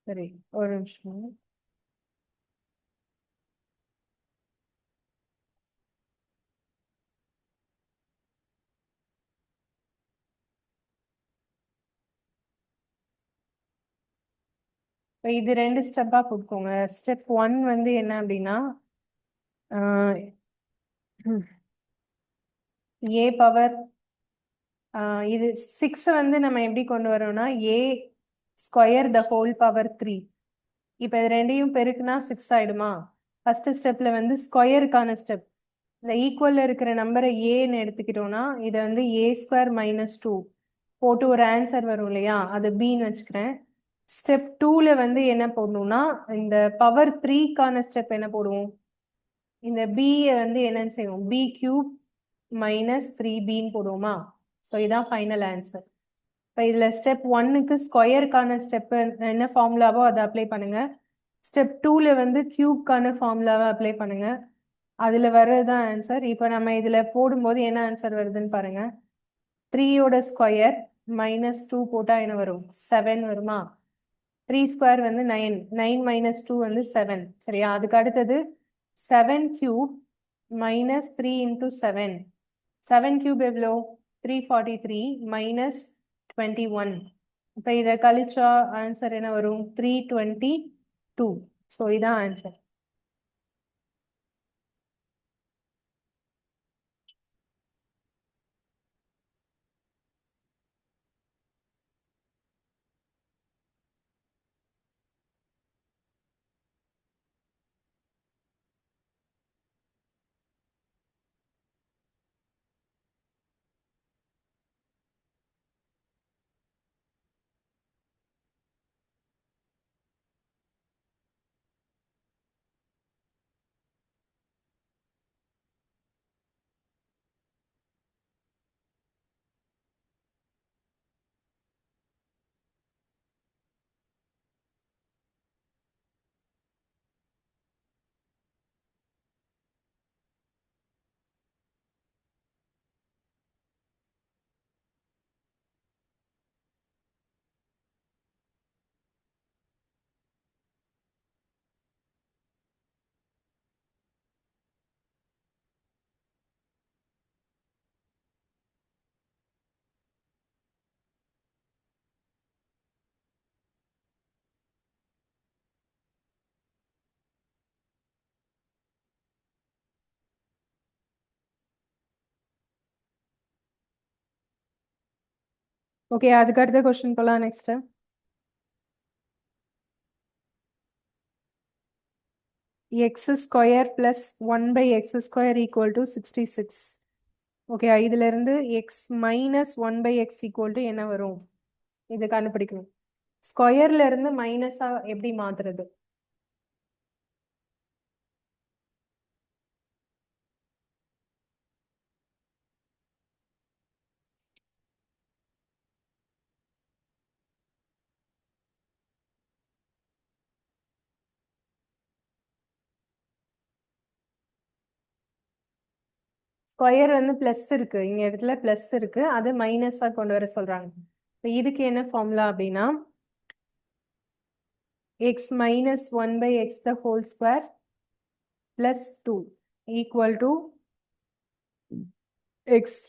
சரி, ஒரு நிமிஷம். இப்போ இது ரெண்டு ஸ்டெப்பா போட்டுக்கோங்க. ஸ்டெப் 1 வந்து என்ன அப்படின்னா ஏ பவர் இது 6 வந்து நம்ம எப்படி கொண்டு வரோம்னா ஏ ஸ்கொயர் த ஹோல் பவர் 3. இப்போ இது ரெண்டையும் பெருக்குனா 6 ஆயிடுமா? ஃபர்ஸ்ட் ஸ்டெப்ல வந்து ஸ்கொயருக்கான ஸ்டெப். இந்த ஈக்குவல்ல இருக்கிற நம்பரை ஏன்னு எடுத்துக்கிட்டோம்னா இதை வந்து ஏ ஸ்கொயர் மைனஸ் 2 போட்டு ஒரு ஆன்சர் வரும் இல்லையா, அது பின்னு வச்சுக்கிறேன். ஸ்டெப் 2ல வந்து என்ன போடணும்னா இந்த பவர் 3க்கான ஸ்டெப் என்ன போடுவோம், இந்த பியை வந்து என்னன்னு செய்வோம், பி கியூப் மைனஸ் 3பின்னு போடுவோமா? ஸோ இதான் ஃபைனல் ஆன்சர். இப்போ இதில் ஸ்டெப் 1க்கு ஸ்கொயருக்கான ஸ்டெப் என்ன ஃபார்முலாவோ அதை அப்ளை பண்ணுங்க. ஸ்டெப் 2ல வந்து கியூப்கான ஃபார்முலாவை அப்ளை பண்ணுங்க. அதில் வர்றது தான் ஆன்சர். இப்போ நம்ம இதில் போடும்போது என்ன ஆன்சர் வருதுன்னு பாருங்க. 3யோட ஸ்கொயர் மைனஸ் 2 போட்டால் என்ன வரும், 7 வருமா? 3 ஸ்கொயர் வந்து 9, 9 மைனஸ் 2 வந்து 7. சரியா? அதுக்கு அடுத்தது 7 கியூப் மைனஸ் 3 இன்டூ 7. 7 கியூப் எவ்வளோ, 343 மைனஸ் 21. இப்போ இதை கழிச்சா ஆன்சர் என்ன வரும், 322. ஸோ இதான் ஆன்சர். ஓகே, அதுக்கு அடுத்த கொஸ்டின் போகலாம். Next X square plus 1/x² equal to 66. Okay, இதுல இருந்து X minus 1/x equal to என்ன வரும், இது கண்டுபிடிக்கணும். ஸ்கொயர்ல இருந்து மைனஸா எப்படி மாத்துறது? ஸ்கொயர் வந்து பிளஸ் இருக்கு, இங்க இடத்துல பிளஸ் இருக்கு, அது மைனஸா கொண்டு வர சொல்றாங்க. இப்போ இதுக்கு என்ன ஃபார்முலா அப்படின்னா x minus 1/x the whole square plus 2 equal to x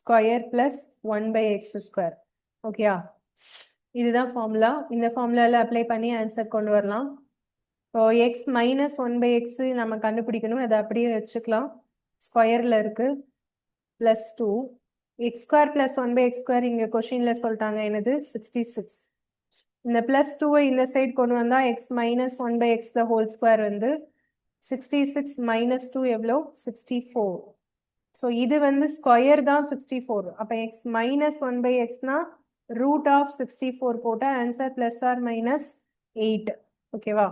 square plus 1/x². ஓகேயா? இதுதான் ஃபார்முலா. இந்த ஃபார்முலாவில் அப்ளை பண்ணி ஆன்சர் கொண்டு வரலாம். இப்போ எக்ஸ் மைனஸ் 1/x நம்ம கண்டுபிடிக்கணும், அதை அப்படியே வச்சுக்கலாம். ஸ்கொயரில் இருக்கு பிளஸ் 2 x² பிளஸ் 1/x² இங்கே கொஷினில் சொல்லிட்டாங்க என்னது, 66. இந்த பிளஸ் 2வை இந்த சைடு கொண்டு வந்தால் எக்ஸ் மைனஸ் 1/x த ஹோல் ஸ்கொயர் வந்து 66 மைனஸ் 2 எவ்வளோ, 64. ஸோ இது வந்து ஸ்கொயர் தான் 64. அப்போ எக்ஸ் மைனஸ் 1/xனா ரூட் ஆஃப் 64 போட்டால் ஆன்சர் பிளஸ் ஆர் மைனஸ் 8. ஓகேவா?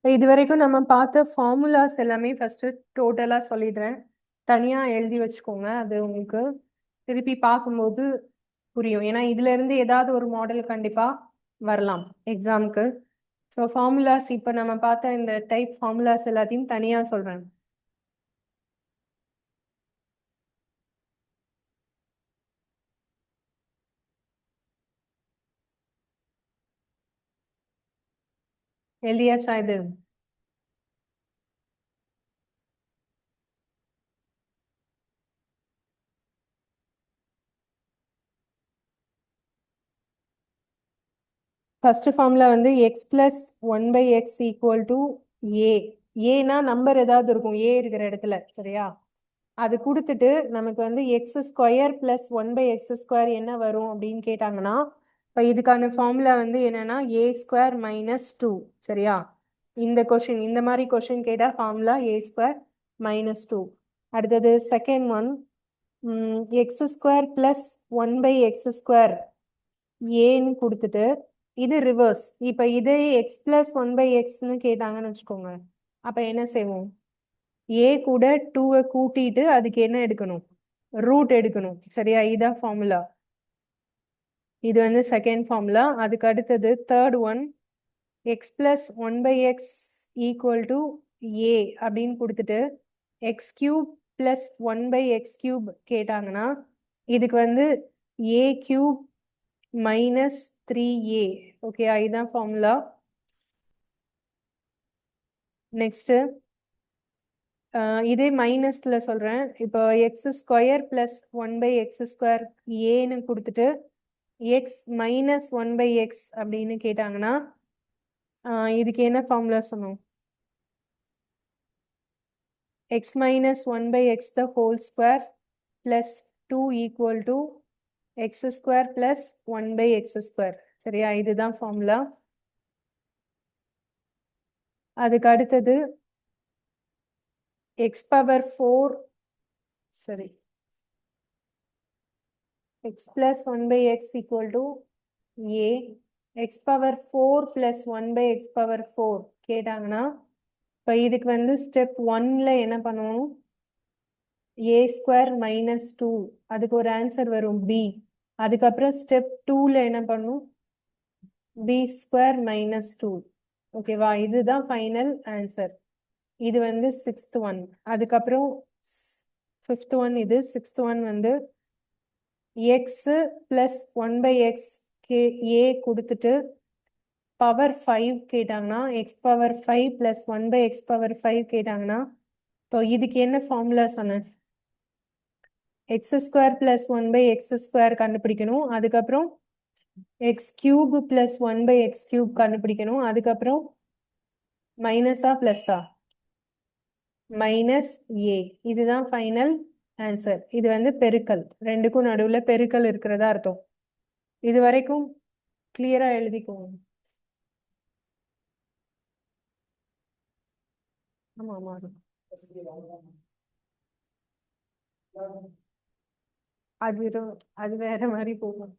இது வரைக்கும் நம்ம பார்த்த ஃபார்முலாஸ் எல்லாமே ஃபஸ்ட்டு டோட்டலாக சொல்லிடுறேன். தனியாக எழுதி வச்சுக்கோங்க. அது உங்களுக்கு திருப்பி பார்க்கும்போது புரியும். ஏன்னா இதுலேருந்து ஏதாவது ஒரு மாடல் கண்டிப்பாக வரலாம் எக்ஸாமுக்கு. ஸோ ஃபார்முலாஸ் இப்போ நம்ம பார்த்த இந்த டைப் ஃபார்முலாஸ் எல்லாத்தையும் தனியாக சொல்கிறேன். எழுதியாச்சா இது? ஃபர்ஸ்ட் ஃபார்முலா வந்து x plus one by x equal to a. ஏனா நம்பர் ஏதாவது இருக்கும் ஏ இருக்கிற இடத்துல, சரியா? அது கொடுத்துட்டு நமக்கு வந்து x square plus one by x square என்ன வரும் அப்படின்னு கேட்டாங்கன்னா, இப்போ இதுக்கான ஃபார்முலா வந்து என்னன்னா ஏ ஸ்கொயர் மைனஸ் டூ, சரியா? இந்த கொஷின் இந்த மாதிரி கொஷின் கேட்டால் formula a square minus two. அடுத்தது second one, x square plus one by x square ஏன்னு கொடுத்துட்டு இது ரிவர்ஸ். இப்போ இதே எக்ஸ் பிளஸ் ஒன் பை எக்ஸ்ன்னு கேட்டாங்கன்னு வச்சுக்கோங்க. அப்போ என்ன செய்வோம்? ஏ கூட டூவை கூட்டிட்டு அதுக்கு என்ன எடுக்கணும்? ரூட் எடுக்கணும், சரியா? இதான் ஃபார்முலா. இது வந்து செகண்ட் ஃபார்முலா. அதுக்கு அடுத்தது third one, x plus one by x equal to a அப்படின்னு கொடுத்துட்டு x cube plus one by x cube கேட்டாங்கன்னா இதுக்கு வந்து a cube minus three a. Okay, இதுதான் ஃபார்முலா. நெக்ஸ்ட் இதே மைனஸ்ல சொல்றேன். இப்போ x square plus one by x square ஏன்னு கொடுத்துட்டு x minus one by x அப்படின்னு கேட்டாங்கன்னா இதுக்கு என்ன ஃபார்முலா சொன்னோம்? X minus one by x the whole square plus two equal to x square plus one by x square, சரியா? இதுதான் formula. அதுக்கு அடுத்தது எக்ஸ் பவர் ஃபோர், சரி, x plus one by x equal to a. X power four plus one by x power four கேட்டாங்கன்னா இப்போ இதுக்கு வந்து step ஒன்ல என்ன பண்ணுவோம்? ஏ ஸ்கொயர் மைனஸ் டூ, அதுக்கு ஒரு ஆன்சர் வரும் பி. அதுக்கப்புறம் ஸ்டெப் டூல என்ன பண்ணும்? P square minus two. ஓகேவா? இதுதான் ஃபைனல் ஆன்சர். இது வந்து சிக்ஸ்த் ஒன். அதுக்கப்புறம் ஃபிஃப்த் ஒன், இது சிக்ஸ்த் ஒன் வந்து x plus one by x கே ஏ கொடுத்துட்டு பவர் ஃபைவ் கேட்டாங்கன்னா x power five plus one by x power five கேட்டாங்கன்னா இப்போ இதுக்கு என்ன ஃபார்முலா சொன்னேன்? X square plus one by x square கண்டுபிடிக்கணும். அதுக்கப்புறம் x cube plus one by x cube கண்டுபிடிக்கணும். அதுக்கப்புறம் மைனஸா பிளஸ்ஸா? மைனஸ் ஏ. இதுதான் ஃபைனல் ஆன்சர். இது வந்து பெருக்கல், ரெண்டுக்கும் நடுவில் பெருக்கல் இருக்கிறதா அர்த்தம். இது வரைக்கும் கிளியரா எழுதிக்கோங்க. ஆமா ஆமா, அது வேற மாதிரி போகும்.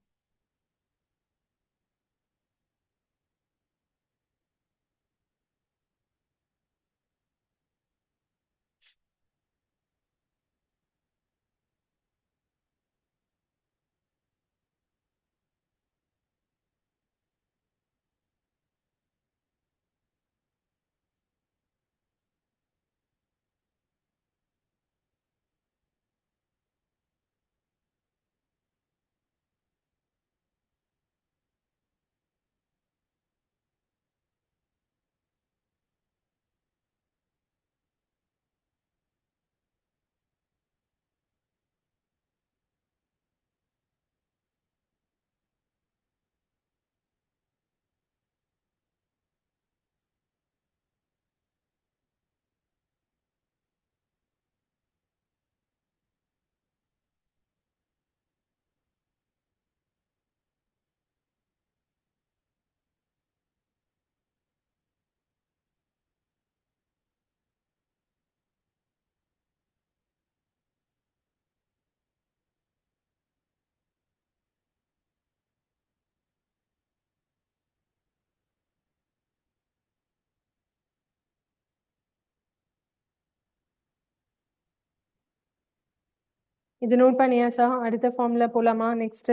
இது நோட் பண்ணியாச்சா? அடுத்த ஃபார்முலா போலாமா? Next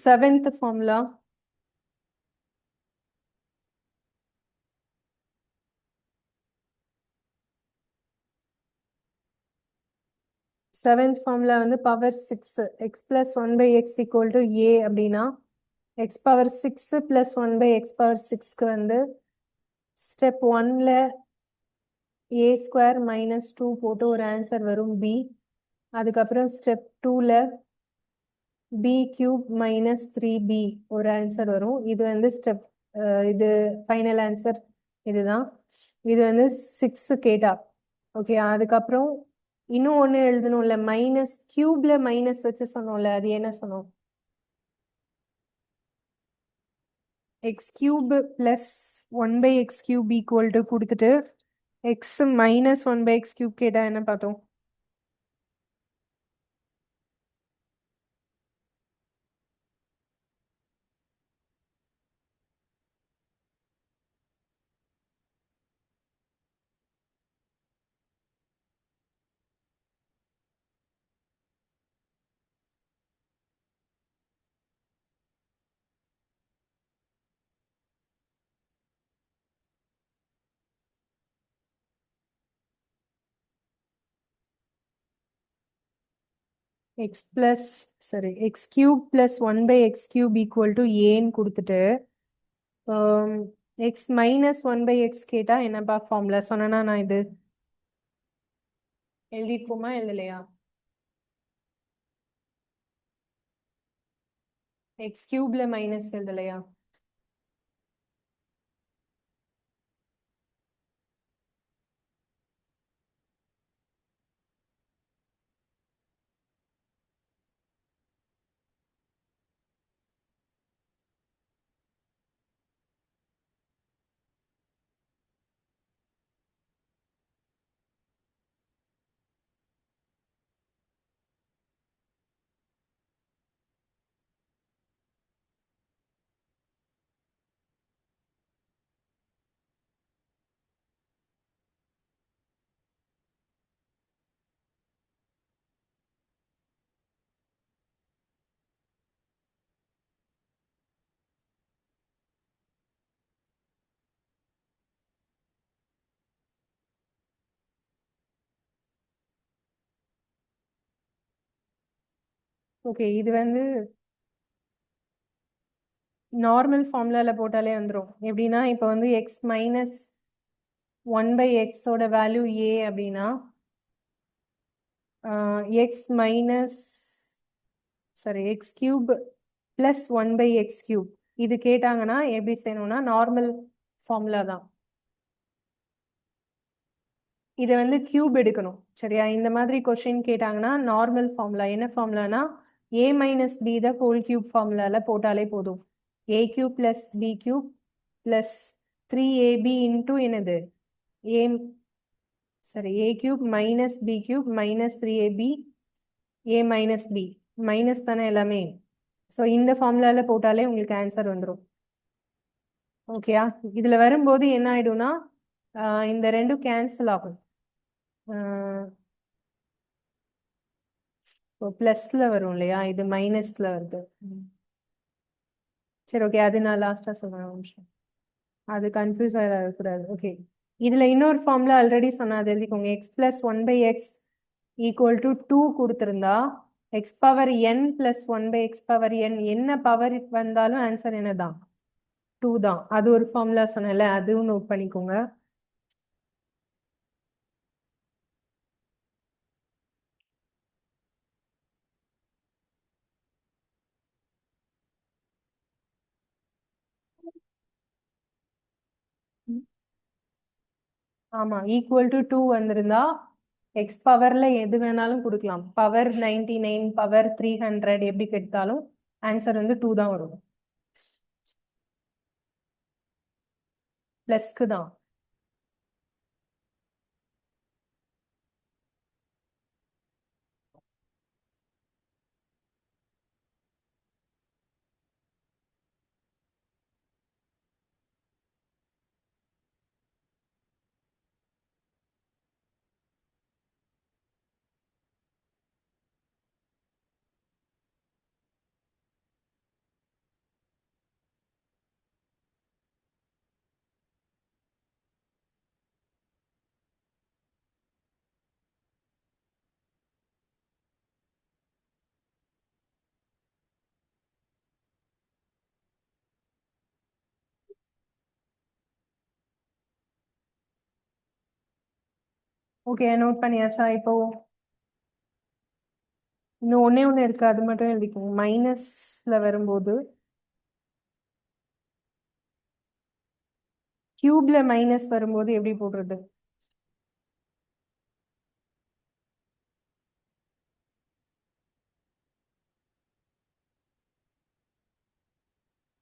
seventh formula. Seventh formula வந்து power six x plus one by x equal to a அப்படின்னா x power six plus one by x power சிக்ஸ்க்கு வந்து ஸ்டெப் ஒன்ல ஏ ஸ்கொயர் மைனஸ் டூ போட்டு ஒரு ஆன்சர் வரும் பி. அதுக்கப்புறம் ஸ்டெப் டூல p cube minus three p ஒரு ஆன்சர் வரும். இது வந்து ஸ்டெப் இது ஃபைனல் ஆன்சர் இதுதான். இது வந்து சிக்ஸ் கேட்டா ஓகே. அதுக்கப்புறம் இன்னும் ஒன்று எழுதணும்ல, மைனஸ் கியூப்ல மைனஸ் வச்சு சொன்னோம்ல, அது என்ன சொன்னோம்? X cube plus one by x cube equal to கொடுத்துட்டு x minus one by x cube கேட்டா என்ன பார்த்தோம்? எக்ஸ் பிளஸ் சரி x cube plus one by x cube equal to ஏன்னு கொடுத்துட்டு x minus one by x கேட்டா என்னப்பா formula சொன்னா நான் இது எழுதிருப்போமா எழுதலையா? எக்ஸ் கியூப்ல மைனஸ் எழுதலையா? ஓகே, இது வந்து நார்மல் ஃபார்முலால போட்டாலே வந்துடும். எப்படின்னா இப்போ வந்து எக்ஸ் மைனஸ் ஒன் பை எக்ஸோட வேல்யூ ஏ அப்படின்னா x minus sorry x cube plus one by x cube இது கேட்டாங்கன்னா எப்படி செய்யணும்னா நார்மல் ஃபார்முலா தான். இதை வந்து கியூப் எடுக்கணும் சரியா? இந்த மாதிரி கொஸ்டின் கேட்டாங்கன்னா நார்மல் ஃபார்முலா என்ன ஃபார்முலானா a minus b the whole cube ஃபார்முலால போட்டாலே போதும். A cube plus b cube plus three ab into என்னது ஏ சரி a cube minus b cube minus three ab a minus b minus தானே எல்லாமே. ஸோ இந்த ஃபார்முலால போட்டாலே உங்களுக்கு ஆன்சர் வந்துடும். ஓகேயா? இதுல வரும்போது என்ன ஆயிடும்னா இந்த ரெண்டும் கேன்சல் ஆகும். இப்போ ப்ளஸ்ல வரும் இல்லையா, இது மைனஸ்ல வருது. சரி ஓகே, அது நான் லாஸ்டா சொல்றேன் ஒரு நிமிஷம். அது கன்ஃபியூஸ் ஆகக்கூடாது. ஓகே, இதுல இன்னொரு ஃபார்ம்ல ஆல்ரெடி சொன்னா அது எழுதிக்கோங்க. X plus one by x equal to two கொடுத்துருந்தா x power n plus one by x power n என்ன பவர் வந்தாலும் ஆன்சர் என்னதான் டூ தான். அது ஒரு ஃபார்முலா சொன்னேன்ல, அதுவும் நோட் பண்ணிக்கோங்க. ஆமா, ஈக்குவல் டு டூ வந்திருந்தா எக்ஸ் பவர்ல எது வேணாலும் கொடுக்கலாம். பவர் 99 பவர் 300 எப்படி கெடுத்தாலும் ஆன்சர் வந்து டூ தான் வரும். பிளஸ்க்கு தான். ஓகே நோட் பண்ணியாச்சா இப்போ இன்னும் ஒண்ணே இருக்கு அது மட்டும் எழுதிக்கோங்க மைனஸ்ல வரும்போது கியூப்ல மைனஸ் வரும்போது எப்படி போடுறது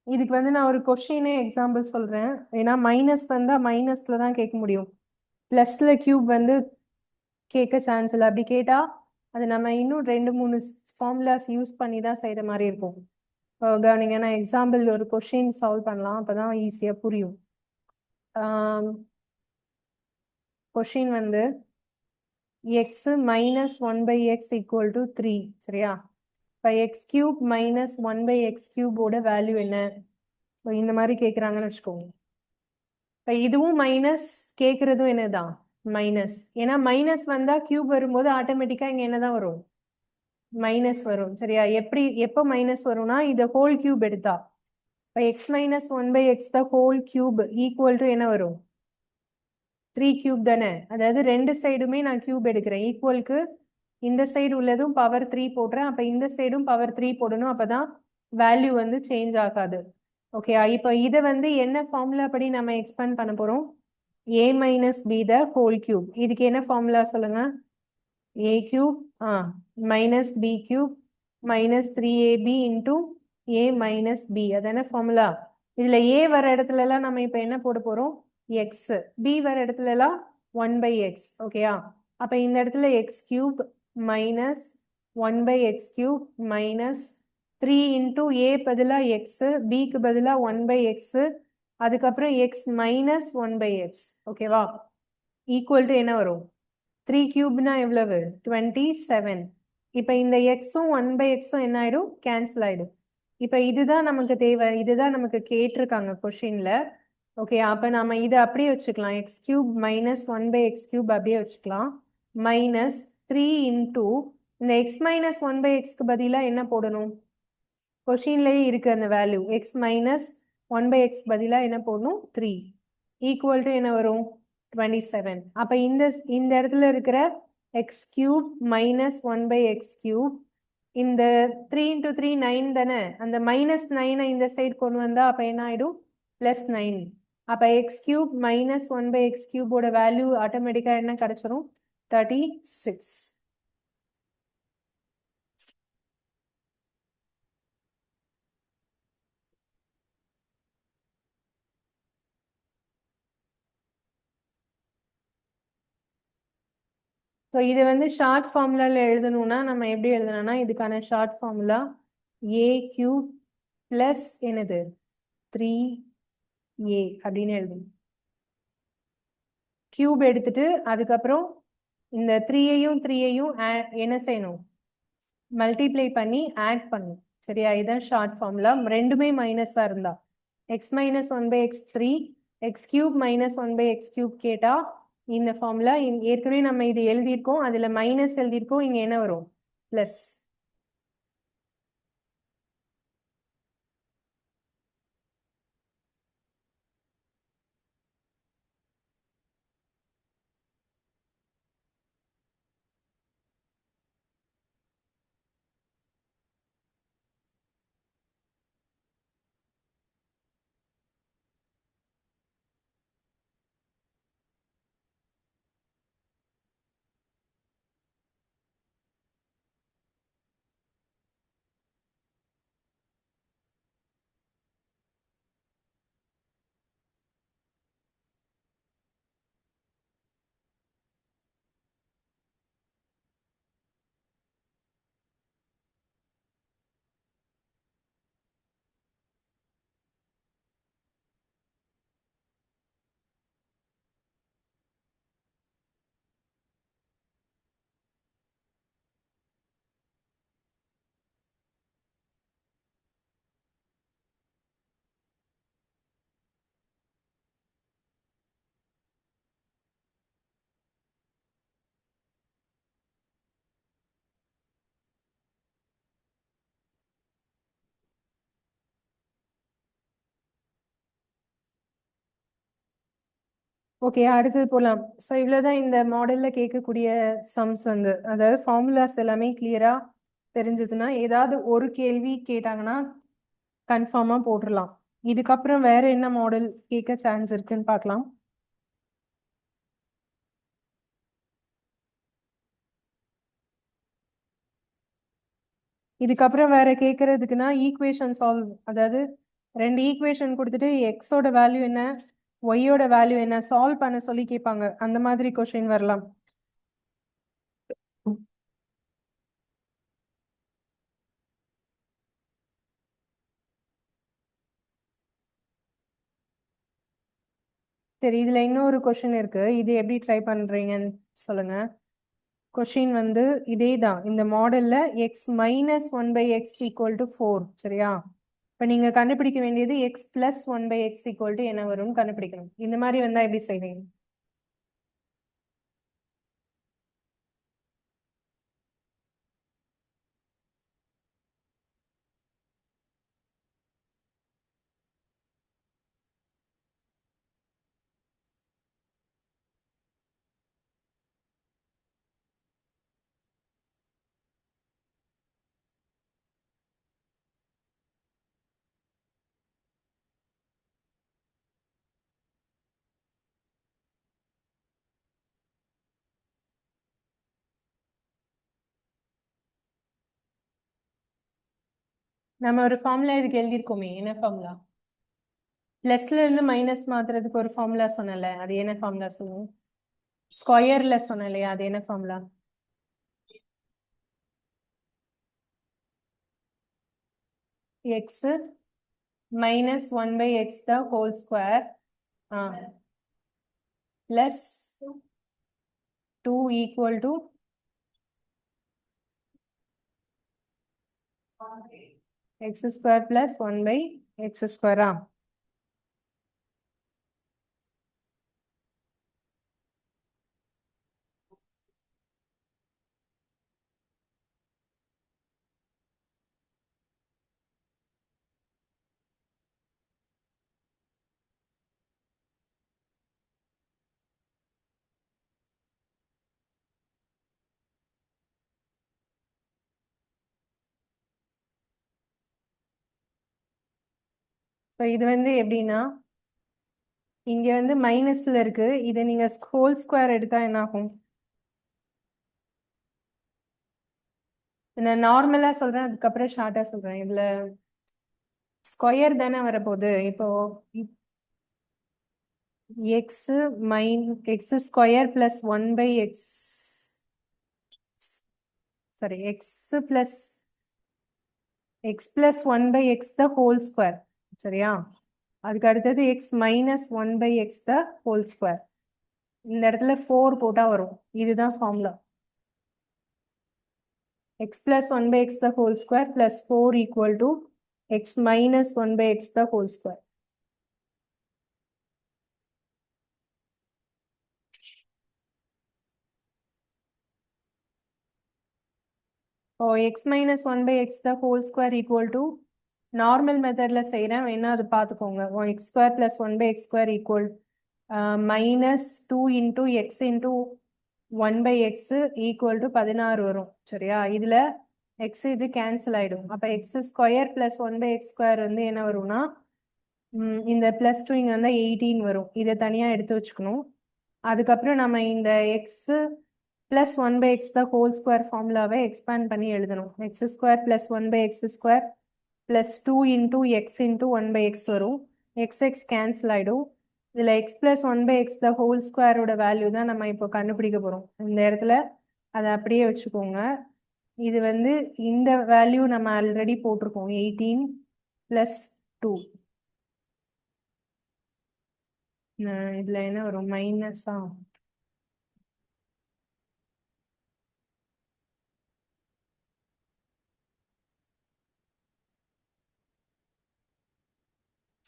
இதுக்கு வந்து நான் ஒரு கொஸ்டினே எக்ஸாம்பிள் சொல்றேன் ஏன்னா மைனஸ் வந்தா மைனஸ்ல தான் கேட்க முடியும் பிளஸ்ல கியூப் வந்து கேட்க சான்ஸ் இல்லை அப்படி கேட்டா அது நம்ம இன்னும் 2 3 ஃபார்முலாஸ் யூஸ் பண்ணி தான் செய்யற மாதிரி இருக்கும் கவனிங்க நான் எக்ஸாம்பிள் ஒரு கொஸ்டின் சால்வ் பண்ணலாம் அப்பதான் ஈஸியா புரியும் கொஸ்டின் வந்து x minus 1/x equal to 3 சரியா இப்போ எக்ஸ் கியூப் மைனஸ் 1/x கியூபோட வேல்யூ என்ன இப்போ இந்த மாதிரி கேட்குறாங்கன்னு வச்சுக்கோங்க இப்போ இதுவும் மைனஸ் கேட்குறதும் என்னதான் மைனஸ் ஏன்னா மைனஸ் வந்தா கியூப் வரும்போது ஆட்டோமேட்டிக்கா இங்க என்னதான் வரும் மைனஸ் வரும் சரியா எப்படி எப்போ மைனஸ் வரும்னா இதை ஹோல் கியூப் எடுத்தா இப்போ X minus 1/x the whole cube equal to என்ன வரும் 3 கியூப் தானே அதாவது ரெண்டு சைடுமே நான் கியூப் எடுக்கிறேன் ஈக்குவலுக்கு இந்த சைடு உள்ளதும் பவர் 3 போடுறேன் அப்ப இந்த சைடும் பவர் 3 போடணும் அப்பதான் வேல்யூ வந்து சேஞ்ச் ஆகாது ஓகே இப்போ இதை வந்து என்ன ஃபார்முலா படி நம்ம எக்ஸ்பேண்ட் பண்ண போறோம் a minus b the whole cube இதுக்கு என்ன ஃபார்முலா சொல்லுங்க a cube minus b cube minus 3ab into a minus b அதான ஃபார்முலா இதுல a வர இடத்துல எல்லாம் நம்ம இப்ப என்ன போட போறோம் எக்ஸ் பி வர இடத்துல எல்லாம் 1/x ஓகேயா அப்ப இந்த இடத்துல x cube minus 1/x cube minus 3 into a பதிலா எக்ஸ் பிக்கு பதிலா 1/x அதுக்கப்புறம் எக்ஸ் மைனஸ் 1/x ஓகேவா ஈக்குவல் டு என்ன வரும் 3 கியூப்னா எவ்வளவு 27 இப்ப இந்த எக்ஸும் 1/xம் என்ன ஆயிடும் கேன்சல் ஆயிடும் இப்ப இதுதான் நமக்கு தேவை இதுதான் நமக்கு கேட்டிருக்காங்க கொஸ்டின்ல ஓகே அப்ப நாம இதை அப்படியே வச்சுக்கலாம் X cube minus 1/x cube அப்படியே வச்சுக்கலாம் மைனஸ் 3 இன்டூ இந்த எக்ஸ் மைனஸ் 1/xக்கு பதிலாக என்ன போடணும் கொஸ்டின்லயே இருக்கு அந்த வேல்யூ எக்ஸ் மைனஸ் 1/x பதிலாக என்ன போடணும் 3 ஈக்குவல் டு என்ன வரும் 27 அப்ப இந்த இடத்துல இருக்கிற X cube minus 1/x cube இந்த 3 இன்டூ 3 9 தானே அந்த மைனஸ் 9 இந்த சைடு கொண்டு வந்தா அப்ப என்ன ஆயிடும் பிளஸ் 9 அப்ப எக்ஸ் கியூப் மைனஸ் 1/x கியூபோட வேல்யூ ஆட்டோமேட்டிக்கா என்ன கிடைச்சிரும் 36 ஸோ இது வந்து ஷார்ட் ஃபார்முலாவில் எழுதணும்னா நம்ம எப்படி எழுதணும்னா இதுக்கான ஷார்ட் ஃபார்முலா ஏ கியூப் பிளஸ் என்னது 3a அப்படின்னு எழுதணும் கியூப் எடுத்துட்டு அதுக்கப்புறம் இந்த 3ஐயும் 3ஐயும் என்ன செய்யணும் மல்டிப்ளை பண்ணி ஆட் பண்ணும் சரியா இதுதான் ஷார்ட் ஃபார்முலா ரெண்டுமே மைனஸாக இருந்தா X minus 1/x 3 X cube minus 1/x cube கேட்டா இந்த ஃபார்முலா ஏற்கனவே நம்ம இது எழுதியிருக்கோம் அதுல மைனஸ் எழுதியிருக்கோம் இங்க என்ன வரும் பிளஸ் ஓகே, அடுத்தது போகலாம். ஸோ இவ்வளோதான் இந்த மாடலில் கேட்கக்கூடிய சம்ஸ் வந்து, அதாவது ஃபார்முலாஸ் எல்லாமே கிளியராக தெரிஞ்சதுன்னா ஏதாவது ஒரு கேள்வி கேட்டாங்கன்னா கன்ஃபார்மாக போட்டுடலாம். இதுக்கப்புறம் வேற என்ன மாடல் கேட்க சான்ஸ் இருக்குன்னு பார்க்கலாம். இதுக்கப்புறம் வேற கேட்கறதுக்குன்னா ஈக்குவேஷன் சால்வ், அதாவது ரெண்டு ஈக்குவேஷன் கொடுத்துட்டு எக்ஸோட வேல்யூ என்ன, ஒய்யோட வேல்யூ என்ன சால்வ் பண்ண சொல்லி கேட்பாங்க. அந்த மாதிரி கொஸ்டின் வரலாம். சரி, இதுல இன்னொரு கொஸ்டின் இருக்கு. இது எப்படி ட்ரை பண்றீங்கன்னு சொல்லுங்க. கொஸ்டின் வந்து இதே தான். இந்த மாடல்ல x minus one by x equal to 4. சரியா? இப்போ நீங்க கண்டுபிடிக்க வேண்டியது x plus one by x equal to என்ன வரும்னு கண்டுபிடிக்கணும். இந்த மாதிரி வந்தா எப்படி செய்வீங்க? நம்ம ஒரு ஃபார்முலா இதுக்கு எழுதியிருக்கோமே, என்ன ஃபார்முலா? பிளஸ்ல இருந்து மைனஸ் மாத்துறதுக்கு ஒரு ஃபார்முலா சொன்னல, அது என்ன ஃபார்முலா சொல்லுங்க? ஸ்கொயர்ல சொன்ன இல்லையா, அது என்ன formula? X minus one by x the whole square plus two equal to x square plus one by x ஸ்கொயரா? ஸோ இது வந்து எப்படின்னா, இங்க வந்து மைனஸ்ல இருக்கு. இதை நீங்க ஹோல் ஸ்கொயர் எடுத்தா என்ன ஆகும்? நான் நார்மலா சொல்றேன், அதுக்கப்புறம் ஷார்ட்டா சொல்றேன். இதுல ஸ்கொயர் தானே வரப்போகுது. இப்போ x x square plus one by x, sorry x plus one by x the whole square. சரியா? அதுக்கு அடுத்தது x minus one by x the whole square. இந்த இடத்துல 4 போட்டா வரும். இதுதான் formula. x plus 1 by x the whole square plus 4 equal to x minus 1 by x the whole square. Oh, x minus 1 by x the whole square equal to normal methodல செய்றேன், வேணா அது பார்த்துக்கோங்க. x square plus 1 by x square equal minus 2 into x into 1 by x equal to 16 வரும். சரியா? இதுல x இது cancel ஆயிடும். அப்ப x square plus 1 by x square வந்து என்ன வரும்னா, இந்த பிளஸ் 2 இங்க வந்து 18 வரும். இதை தனியா எடுத்து வச்சுக்கணும். அதுக்கப்புறம் நம்ம இந்த x plus one by x the whole square ஃபார்முலாவை எக்ஸ்பேண்ட் பண்ணி எழுதணும். X square plus one by x square plus two into x into one by x வரும். எக்ஸ் எக்ஸ் கேன்சல் ஆகிடும். இதில் x plus one by x the whole ஸ்கொயரோட வேல்யூ தான் நம்ம இப்போ கண்டுபிடிக்க போகிறோம். இந்த இடத்துல அதை அப்படியே வச்சுக்கோங்க. இது வந்து இந்த வேல்யூ நம்ம ஆல்ரெடி போட்டிருக்கோம், 18 பிளஸ் 2. இதுல என்ன வரும்? மைனஸா?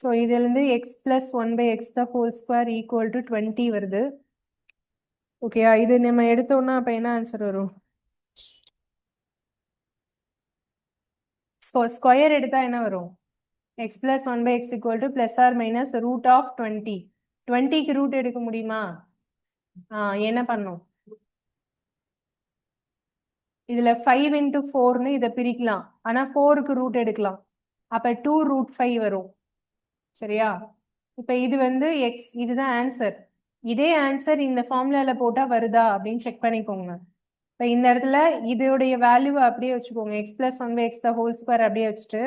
ஸோ இதுலேருந்து x plus one by x the whole square equal to 20 வருது. ஓகேயா? இது நம்ம எடுத்தோம்னா அப்போ என்ன ஆன்சர் வரும்? ஸ்கொயர் எடுத்தா என்ன வரும்? X plus one by x equal to plus or minus root of 20. 20க்கு ரூட் எடுக்க முடியுமா? என்ன பண்ணும்? இதுல 5 into 4ன்னு இதை பிரிக்கலாம். ஆனா 4க்கு ரூட் எடுக்கலாம். அப்ப 2√5 வரும். சரியா? இப்ப இது வந்து எக்ஸ், இதுதான் ஆன்சர். இதே ஆன்சர் இந்த ஃபார்முலால போட்டா வருதா அப்படின்னு செக் பண்ணிக்கோங்க. இப்ப இந்த இடத்துல இதோடைய வேல்யூவை அப்படியே வச்சுக்கோங்க. X plus one by x the whole square அப்படியே வச்சுட்டு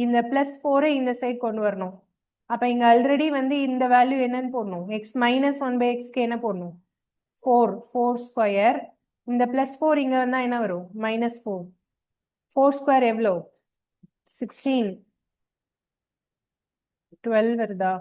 இந்த பிளஸ் 4 இந்த சைட் கொண்டு வரணும். அப்ப இங்க ஆல்ரெடி வந்து இந்த வேல்யூ என்னன்னு போடணும்? எக்ஸ் மைனஸ் ஒன் பை எக்ஸ்க்கு என்ன போடணும்? 4 ஸ்கொயர். இந்த பிளஸ் 4 இங்க வந்தா என்ன வரும்? -4. 4 ஸ்கொயர் எவ்வளோ? 16. 12 வருதா?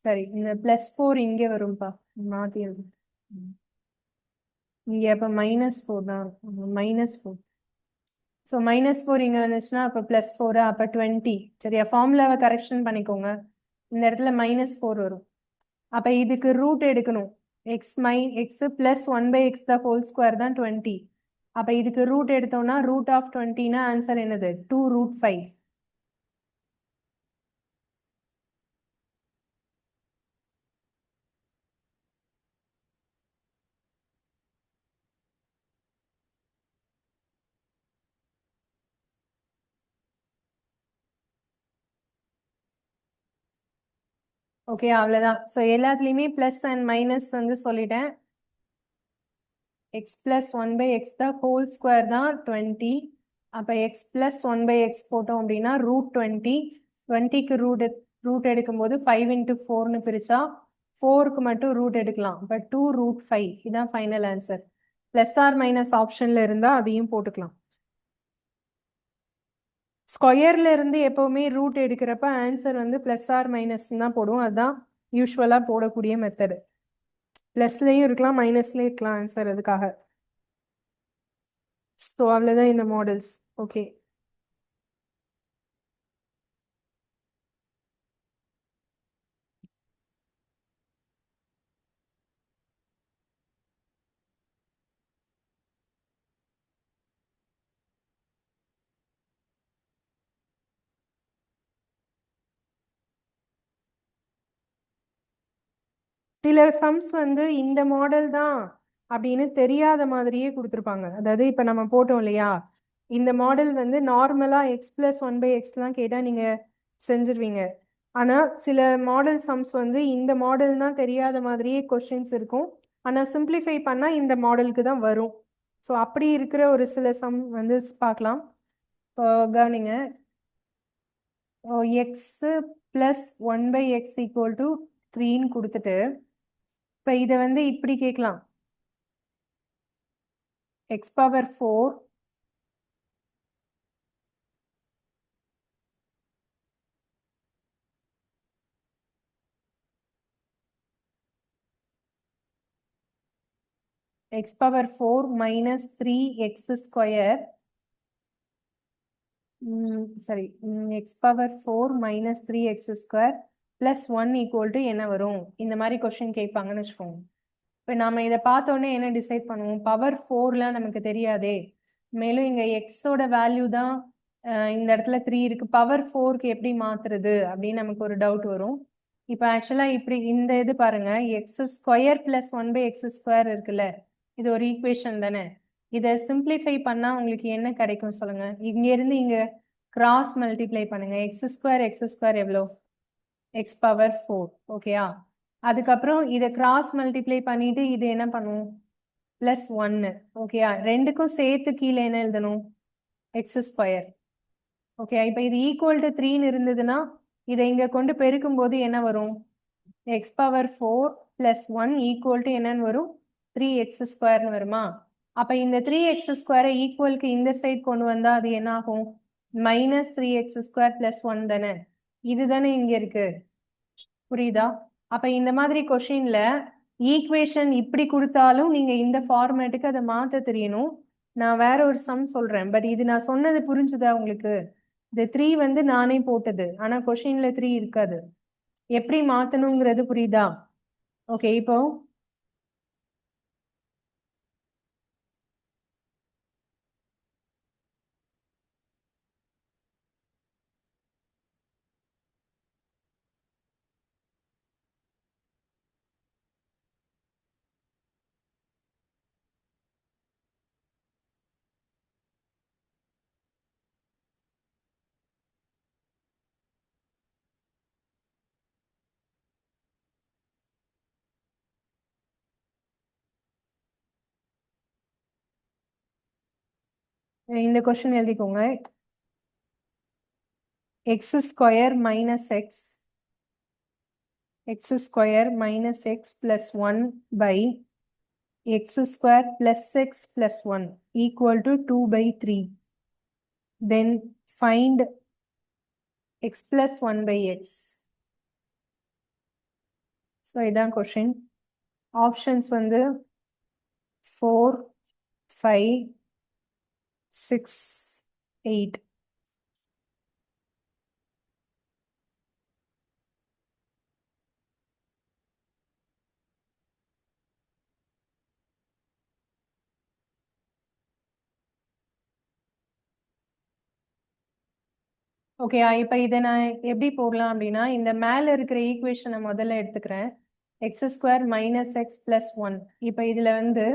சரி, இந்த +4 இங்கே வரும்பா. மாத்தி எழுது. இங்க அப்ப -4 தான் இருக்கும். -4. ஸோ -4 இங்க வந்துச்சுன்னா அப்ப +4 அப்ப 20. சரியா? ஃபார்முலாவை கரெக்ஷன் பண்ணிக்கோங்க. இந்த இடத்துல -4 வரும். அப்ப இதுக்கு ரூட் எடுக்கணும். X plus one by x the whole square தான் 20. அப்ப இதுக்கு ரூட் எடுத்தோம்னா ரூட் ஆஃப் 20னா ஆன்சர் என்னது? 2√5. ஓகே, அவ்வளவுதான். ஸோ எல்லாத்துலயுமே பிளஸ் அண்ட் மைனஸ் வந்து சொல்லிட்டேன். X plus one by x the whole square தான் 20. அப்ப x plus one by x போட்டோம் அப்படின்னா √20. 20க்கு ரூட் எடுக்கும்போது 5 into 4ன்னு பிரிச்சா 4க்கு மட்டும் ரூட் எடுக்கலாம். அப்ப 2√5 இதான் final answer. Plus or minus ஆப்ஷன்ல இருந்தா அதையும் போட்டுக்கலாம். ஸ்கொயர்ல இருந்து எப்பவுமே ரூட் எடுக்கிறப்ப ஆன்சர் வந்து பிளஸ் ஆர் மைனஸ் தான் போடுவோம். அதுதான் யூஸ்வலா போடக்கூடிய மெத்தடு. பிளஸ்லயும் இருக்கலாம், மைனஸ்லயும் இருக்கலாம் ஆன்சர் அதுக்காக. ஸோ அவ்வளோதான் இந்த மாடல்ஸ். ஓகே, சில சம்ஸ் வந்து இந்த மாடல் தான் அப்படின்னு தெரியாத மாதிரியே கொடுத்துருப்பாங்க. அதாவது இப்போ நம்ம போட்டோம் இல்லையா, இந்த மாடல் வந்து நார்மலாக எக்ஸ் பிளஸ் ஒன் பை எக்ஸ்லாம் கேட்டால் நீங்கள் செஞ்சிருவீங்க. ஆனால் சில மாடல் சம்ஸ் வந்து இந்த மாடல் தான் தெரியாத மாதிரியே கொஸ்டின்ஸ் இருக்கும். ஆனால் சிம்பிளிஃபை பண்ணால் இந்த மாடலுக்கு தான் வரும். ஸோ அப்படி இருக்கிற ஒரு சில சம் வந்து பார்க்கலாம். இப்போ கவனிங்க, x plus one by x equal to 3ன்னு கொடுத்துட்டு இப்போ இதை வந்து இப்படி கேட்கலாம். x power 4 x power 4 minus 3x square sorry x power 4 minus 3x square plus 1 equal to என்ன வரும்? இந்த மாதிரி கொஸ்டின் கேட்பாங்கன்னு வச்சுக்கோங்க. இப்போ நாம இதை பார்த்தோன்னே என்ன டிசைட் பண்ணுவோம்? பவர் 4லாம் நமக்கு தெரியாதே, மேலும் இங்க எக்ஸோட வேல்யூ தான் இந்த இடத்துல 3 இருக்கு. பவர் 4க்கு எப்படி மாத்துறது அப்படின்னு நமக்கு ஒரு டவுட் வரும். இப்போ ஆக்சுவலா இப்படி இந்த இது பாருங்க, x square plus one by x square இருக்குல்ல, இது ஒரு ஈக்குவேஷன் தானே. இதை சிம்பிளிஃபை பண்ணா உங்களுக்கு என்ன கிடைக்கும் சொல்லுங்க? இங்க இருந்து இங்க கிராஸ் மல்டிப்ளை பண்ணுங்க. எக்ஸ் ஸ்கொயர் எவ்வளோ? X power 4. ஓகேயா? அதுக்கப்புறம் இதை கிராஸ் மல்டிப்ளை பண்ணிட்டு இது என்ன பண்ணுவோம்? பிளஸ் 1. ஓகேயா? ரெண்டுக்கும் சேர்த்து கீழே என்ன எழுதணும்? X square. ஓகே, இப்போ இது ஈக்குவல் டு 3ன்னு இருந்ததுன்னா இதை இங்க கொண்டு பெருக்கும் போது என்ன வரும்? X power 4 plus 1 equal to என்னன்னு வரும்? 3x ஸ்கொயர்னு வருமா? அப்ப இந்த 3x ஸ்கொயரை ஈக்குவலுக்கு இந்த சைட் கொண்டு வந்தா அது என்ன ஆகும்? -3x ஸ்கொயர் பிளஸ் 1 தானே. இது தானே இங்க இருக்கு. புரியுதா? அப்ப இந்த மாதிரி கொஸ்டின்ல ஈக்குவேஷன் இப்படி கொடுத்தாலும் நீங்க இந்த ஃபார்மேட்டுக்கு அதை மாத்த தெரியணும். நான் வேற ஒரு சம் சொல்றேன், பட் இது நான் சொன்னது புரிஞ்சுதா உங்களுக்கு? இந்த 3 வந்து நானே போட்டது, ஆனா கொஸ்டின்ல 3 இருக்காது. எப்படி மாத்தணுங்கிறது புரியுதா? ஓகே, இப்போ இந்த கொஸ்டின் எழுதிக்கோங்க. X square minus x square minus x plus 1 by x square plus x plus 1 equal to 2 by 3. Then find x plus 1 by x. So இதான் question. Options வந்து 4, 5, 6, 8. ஓகே, இப்போ இதை நான் எப்படி போடலாம் அப்படின்னா, இந்த மேலே இருக்கிற ஈக்குவேஷனை முதல்ல எடுத்துக்கிறேன். X square minus x plus 1. இப்போ இதில் வந்து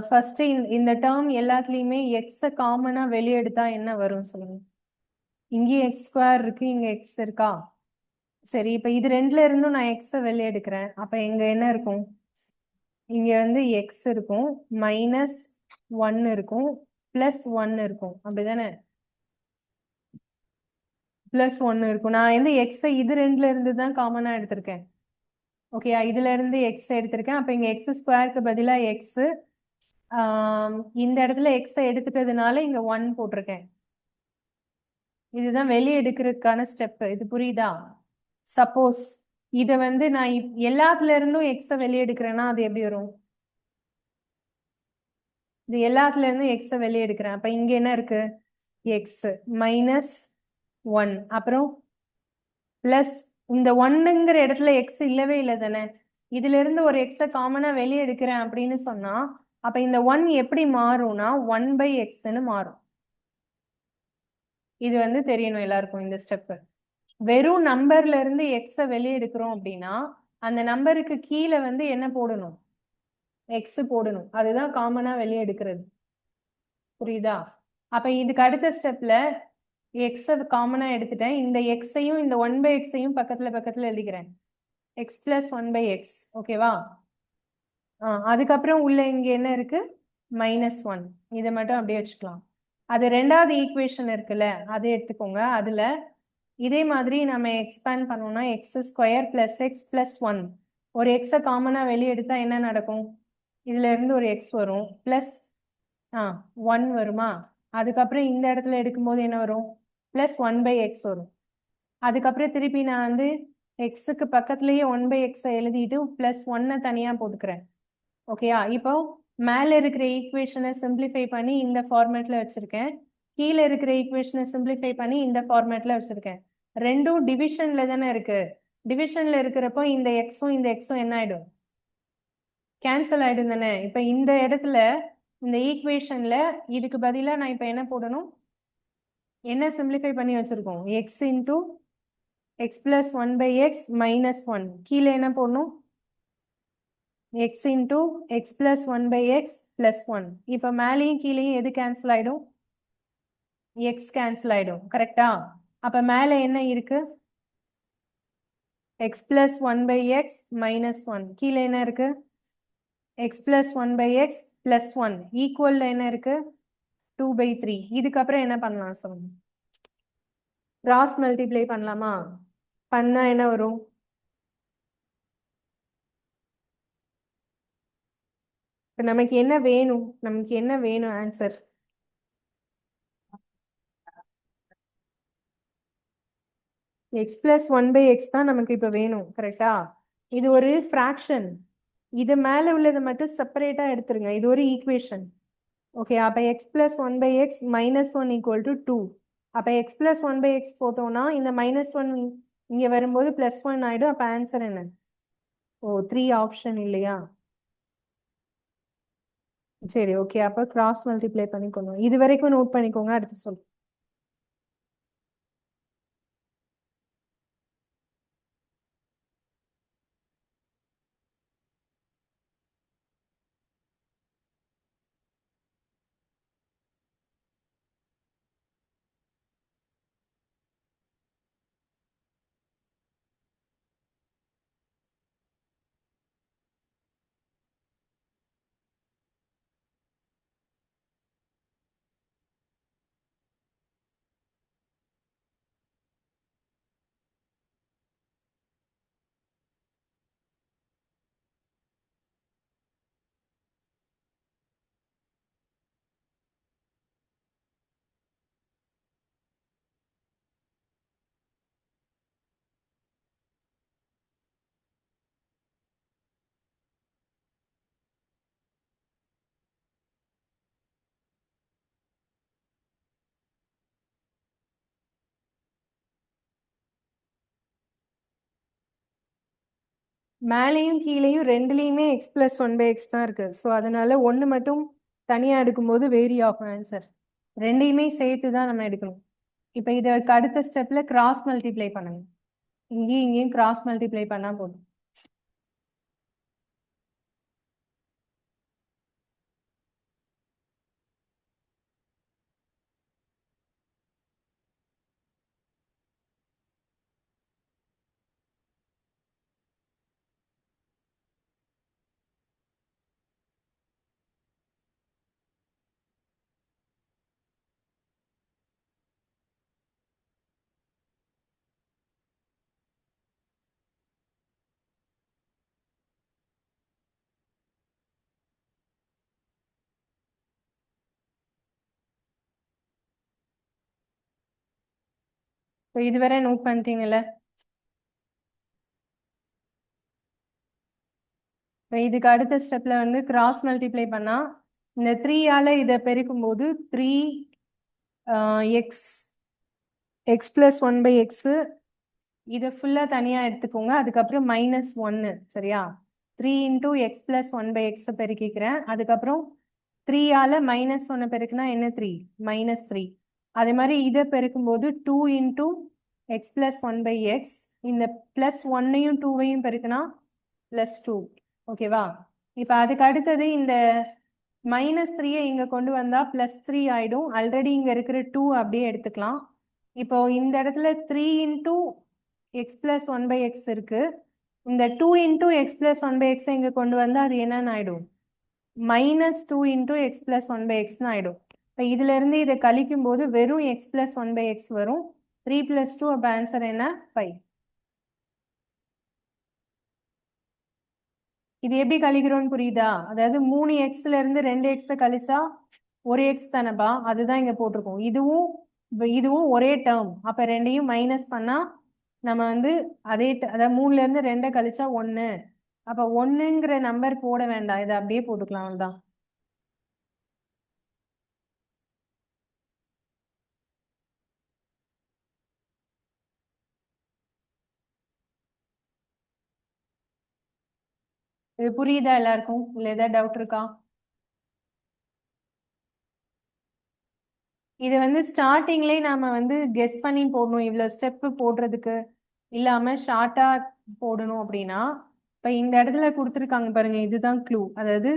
ஃபர்ஸ்ட் இந்த டேர்ம் எல்லாத்துலேயுமே எக்ஸை காமனாக வெளியே எடுத்தா என்ன வரும் சொல்லுங்க. இங்கேயும் எக்ஸ் ஸ்கொயர் இருக்கு, இங்கே எக்ஸ் இருக்கா? சரி, இப்போ இது ரெண்டுல இருந்தும் நான் எக்ஸை வெளியே எடுக்கிறேன். அப்போ இங்கே என்ன இருக்கும்? இங்கே வந்து எக்ஸ் இருக்கும், மைனஸ் 1 இருக்கும், பிளஸ் 1 இருக்கும், அப்படிதானே? பிளஸ் 1 இருக்கும். நான் வந்து எக்ஸை இது ரெண்டுல இருந்து தான் காமனா எடுத்திருக்கேன். ஓகே, இதுல இருந்து எக்ஸ் எடுத்திருக்கேன். அப்ப இங்க எக்ஸ் ஸ்கொயருக்கு பதிலா எக்ஸ், இந்த இடத்துல எக்ஸை எடுத்துட்டதுனால இங்க 1 போட்டிருக்கேன். இதுதான் வெளியே எடுக்கிறதுக்கான ஸ்டெப். இது புரியுதா? சப்போஸ் இதை வந்து நான் எல்லாத்துல இருந்தும் எக்ஸை வெளியே எடுக்கிறேன்னா அது எப்படி வரும்? இது எல்லாத்துல இருந்தும் எக்ஸை வெளியே எடுக்கிறேன். அப்ப இங்க என்ன இருக்கு? எக்ஸ் மைனஸ் 1, அப்புறம் பிளஸ் இந்த 1ங்கிற இடத்துல எக்ஸ் இல்லவே இல்லை தானே. இதுல இருந்து ஒரு எக்ஸை காமனா வெளியே எடுக்கிறேன் அப்படின்னு சொன்னா அப்ப இந்த 1 எப்படி மாறும்னா 1 பை எக்ஸ்ன்னு மாறும். இது வந்து தெரியணும் எல்லாருக்கும் இந்த ஸ்டெப். வெறும் நம்பர்ல இருந்து எக்ஸை வெளியே எடுக்கிறோம் அப்படின்னா அந்த நம்பருக்கு கீழே வந்து என்ன போடணும்? எக்ஸ் போடணும். அதுதான் காமனா வெளியே எடுக்கிறது. புரியுதா? அப்ப இதுக்கு அடுத்த ஸ்டெப்ல எக்ஸை காமனா எடுத்துட்டேன். இந்த எக்ஸையும் இந்த 1 பை எக்ஸையும் பக்கத்துல பக்கத்துல எழுதிக்கிறேன். X plus 1 by x. ஓகேவா? அதுக்கப்புறம் உள்ள இங்க என்ன இருக்கு? மைனஸ் 1. இதை மட்டும் அப்படியே வச்சுக்கலாம். அது ரெண்டாவது ஈக்குவேஷன் இருக்குல்ல, அதை எடுத்துக்கோங்க. அதுல இதே மாதிரி நம்ம எக்ஸ்பேண்ட் பண்ணோம்னா X square plus X plus 1. ஒரு எக்ஸை காமனா வெளியே எடுத்தா என்ன நடக்கும்? இதுல இருந்து ஒரு எக்ஸ் வரும், பிளஸ் 1 வருமா? அதுக்கப்புறம் இந்த இடத்துல எடுக்கும்போது என்ன வரும்? பிளஸ் 1 பை எக்ஸ் வரும். அதுக்கப்புறம் திருப்பி நான் வந்து எக்ஸுக்கு பக்கத்துலயே 1 பை எக்ஸை எழுதிட்டு பிளஸ் 1 தனியா போட்டுக்கிறேன். ஓகேயா? இப்போ மேல இருக்கிற ஈக்குவேஷனை சிம்பிளிஃபை பண்ணி இந்த ஃபார்மேட்ல வச்சிருக்கேன். கீழே இருக்கிற ஈக்குவேஷனை சிம்பிளிஃபை பண்ணி இந்த ஃபார்மேட்ல வச்சிருக்கேன். ரெண்டும் டிவிஷன்ல தானே இருக்கு. டிவிஷன்ல இருக்கிறப்போ இந்த எக்ஸும் இந்த எக்ஸும் என்ன ஆயிடும்? கேன்சல் ஆயிடும் தானே. இப்ப இந்த இடத்துல இந்த ஈக்குவேஷன்ல இதுக்கு பதிலா நான் இப்ப என்ன போடணும்? என்ன சிம்பிளிஃபை பண்ணி வச்சிருக்கோம்? X into x plus 1 by x minus 1. கீழே என்ன போடணும்? X into x plus 1 by x plus 1. இப்போ மேலேயும் கீழேயும் எது கேன்சல் ஆயிடும்? எக்ஸ் கேன்சல் ஆயிடும். கரெக்டா? அப்ப மேலே என்ன இருக்கு? X plus 1 by x minus 1. கீழே என்ன இருக்கு? X plus 1 by x plus 1 ஈக்குவல்ல என்ன இருக்கு? 2 by 3. இதுக்கப்புறம் என்ன பண்ணலாம் சொல்லுங்க? கிராஸ் மல்டிப்ளை பண்ணலாமா? பண்ணா என்ன வரும்? இப்ப நமக்கு என்ன வேணும்? நமக்கு என்ன வேணும் answer? X plus 1 by x தான் நமக்கு இப்ப வேணும். கரெக்டா? இது ஒரு ஃப்ராக்ஷன். இது மேல உள்ளதை மட்டும் செப்பரேட்டா எடுத்துருங்க. இது ஒரு ஈக்குவேஷன். ஓகே, அப்ப x plus 1 by x minus 1 equal to 2. அப்போ x plus one by x போட்டோம்னா இந்த -1 இங்கே வரும்போது +1 ஆகிடும். அப்போ ஆன்சர் என்ன? ஓ 3 ஆப்ஷன் இல்லையா? சரி ஓகே, அப்போ கிராஸ் மல்டிப்ளை பண்ணிக்கோங்க. இது வரைக்கும் நோட் பண்ணிக்கோங்க, அடுத்து சொல்லு. மேலேயும் கீழேயும் ரெண்டுலேயுமே x plus one by x தான் இருக்கு. ஸோ அதனால ஒன்று மட்டும் தனியாக எடுக்கும்போது வேரி ஆகும் ஆன்சர். ரெண்டையுமே சேர்த்து தான் நம்ம எடுக்கணும். இப்போ இதை அடுத்த ஸ்டெப்ல கிராஸ் மல்டிப்ளை பண்ணணும். இங்கேயும் இங்கேயும் கிராஸ் மல்டிப்ளை பண்ணா போதும். இப்போ இதுவரை நோட் பண்ணிட்டீங்கல்ல? இப்போ இதுக்கு அடுத்த ஸ்டெப்ல வந்து கிராஸ் மல்டிப்ளை பண்ணா இந்த 3ஆல இதை பெருக்கும் போது 3 x x plus one by x இதை ஃபுல்லாக தனியாக எடுத்துக்கோங்க. அதுக்கப்புறம் -1 சரியா? 3 into x plus one by எக்ஸை பெருக்கிக்கிறேன். அதுக்கப்புறம் 3ஆல -1 பெருக்குனா என்ன? 3 -3. அதே மாதிரி இதை பெருக்கும்போது 2 into x plus one by x, இந்த +1ஐயும் 2ஐயும் பெருக்குனா +2. ஓகேவா? இப்போ அதுக்கு அடுத்தது இந்த -3ஐ இங்கே கொண்டு வந்தால் +3 ஆகிடும். ஆல்ரெடி இங்கே இருக்கிற 2 அப்படியே எடுத்துக்கலாம். இப்போ இந்த இடத்துல 3 into x plus one by x இருக்கு. இந்த 2 into x plus one by எக்ஸை இங்கே கொண்டு வந்தால் அது என்னன்னு ஆகிடும்? -2 into x plus one by எக்ஸ்னு ஆகிடும். இப்போ இதுல இருந்து இதை கழிக்கும் போது வெறும் x plus one by x வரும். 3 + 2 அப்போ ஆன்சர் என்ன? 5. இது எப்படி கழிக்கிறோம்னு புரியுதா? அதாவது 3 எக்ஸ்ல இருந்து 2 எக்ஸை கழிச்சா ஒரு எக்ஸ் தானேப்பா, அதுதான் இங்க போட்டிருக்கோம். இதுவும் ஒரே டேர்ம். அப்ப ரெண்டையும் மைனஸ் பண்ணா நம்ம வந்து அதாவது 3ல இருந்து 2 கழிச்சா 1. அப்ப 1ங்கிற நம்பர் போட வேண்டாம், இதை அப்படியே போட்டுக்கலாம். அவ்வளவுதான். இது புரியுதா எல்லாருக்கும்? இல்ல ஏதாவது டவுட் இருக்கா? இது வந்து ஸ்டார்டிங்லேயே நாம வந்து கெஸ் பண்ணி போடணும். இவ்வளவு ஸ்டெப் போடுறதுக்கு இல்லாம ஷார்ட்டா போடணும் அப்படின்னா, இப்ப இந்த இடத்துல கொடுத்துருக்காங்க பாருங்க, இதுதான் க்ளூ. அதாவது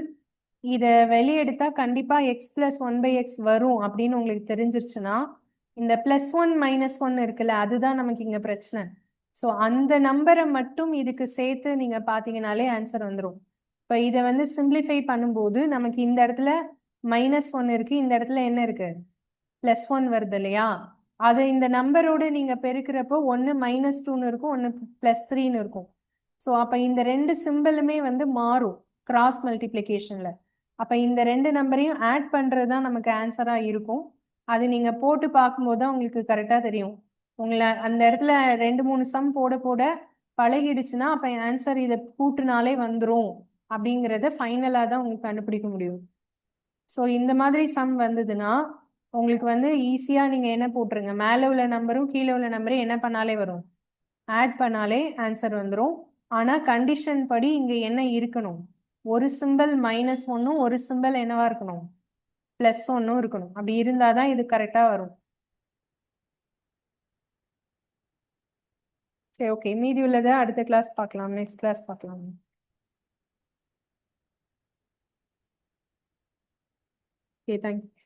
இதை வெளியெடுத்தா கண்டிப்பா x plus one by x வரும் அப்படின்னு உங்களுக்கு தெரிஞ்சிருச்சுன்னா, இந்த +1 -1 இருக்குல்ல, அதுதான் நமக்கு இங்க பிரச்சனை. ஸோ அந்த நம்பரை மட்டும் இதுக்கு சேர்த்து நீங்க பாத்தீங்கன்னாலே ஆன்சர் வந்துடும். இப்போ இதை வந்து சிம்பிளிஃபை பண்ணும்போது நமக்கு இந்த இடத்துல -1 இருக்கு, இந்த இடத்துல என்ன இருக்கு? +1 வருது இல்லையா? அதை இந்த நம்பரோடு நீங்க பெருக்கிறப்போ ஒன்று -2ன்னு இருக்கும், ஒன்று +3ன்னு இருக்கும். ஸோ அப்போ இந்த ரெண்டு சிம்பிளுமே வந்து மாறும் கிராஸ் மல்டிப்ளிகேஷன்ல. அப்போ இந்த ரெண்டு நம்பரையும் ஆட் பண்ணுறது தான் நமக்கு ஆன்சராக இருக்கும். அது நீங்கள் போட்டு பார்க்கும்போது தான் உங்களுக்கு கரெக்டாக தெரியும். உங்களை அந்த இடத்துல 2-3 சம் போட போட பழகிடுச்சுன்னா அப்போ ஆன்சர் இதை கூட்டுனாலே வந்துடும் அப்படிங்கிறத ஃபைனலாக தான் உங்களுக்கு கண்டுபிடிக்க முடியும். ஸோ இந்த மாதிரி சம் வந்ததுன்னா உங்களுக்கு வந்து ஈஸியா நீங்க என்ன போட்டுருங்க, மேல உள்ள நம்பரும் கீழே உள்ள நம்பரும் என்ன பண்ணாலே வரும், ஆட் பண்ணாலே ஆன்சர் வந்துடும். ஆனா கண்டிஷன் படி இங்க என்ன இருக்கணும், ஒரு சிம்பிள் -1 ஒரு சிம்பிள் என்னவா இருக்கணும், +1 இருக்கணும். அப்படி இருந்தாதான் இது கரெக்டா வரும். சரி, ஓகே, மீதி உள்ளதை அடுத்த கிளாஸ் பார்க்கலாம், நெக்ஸ்ட் கிளாஸ் பார்க்கலாம். Okay, thank you.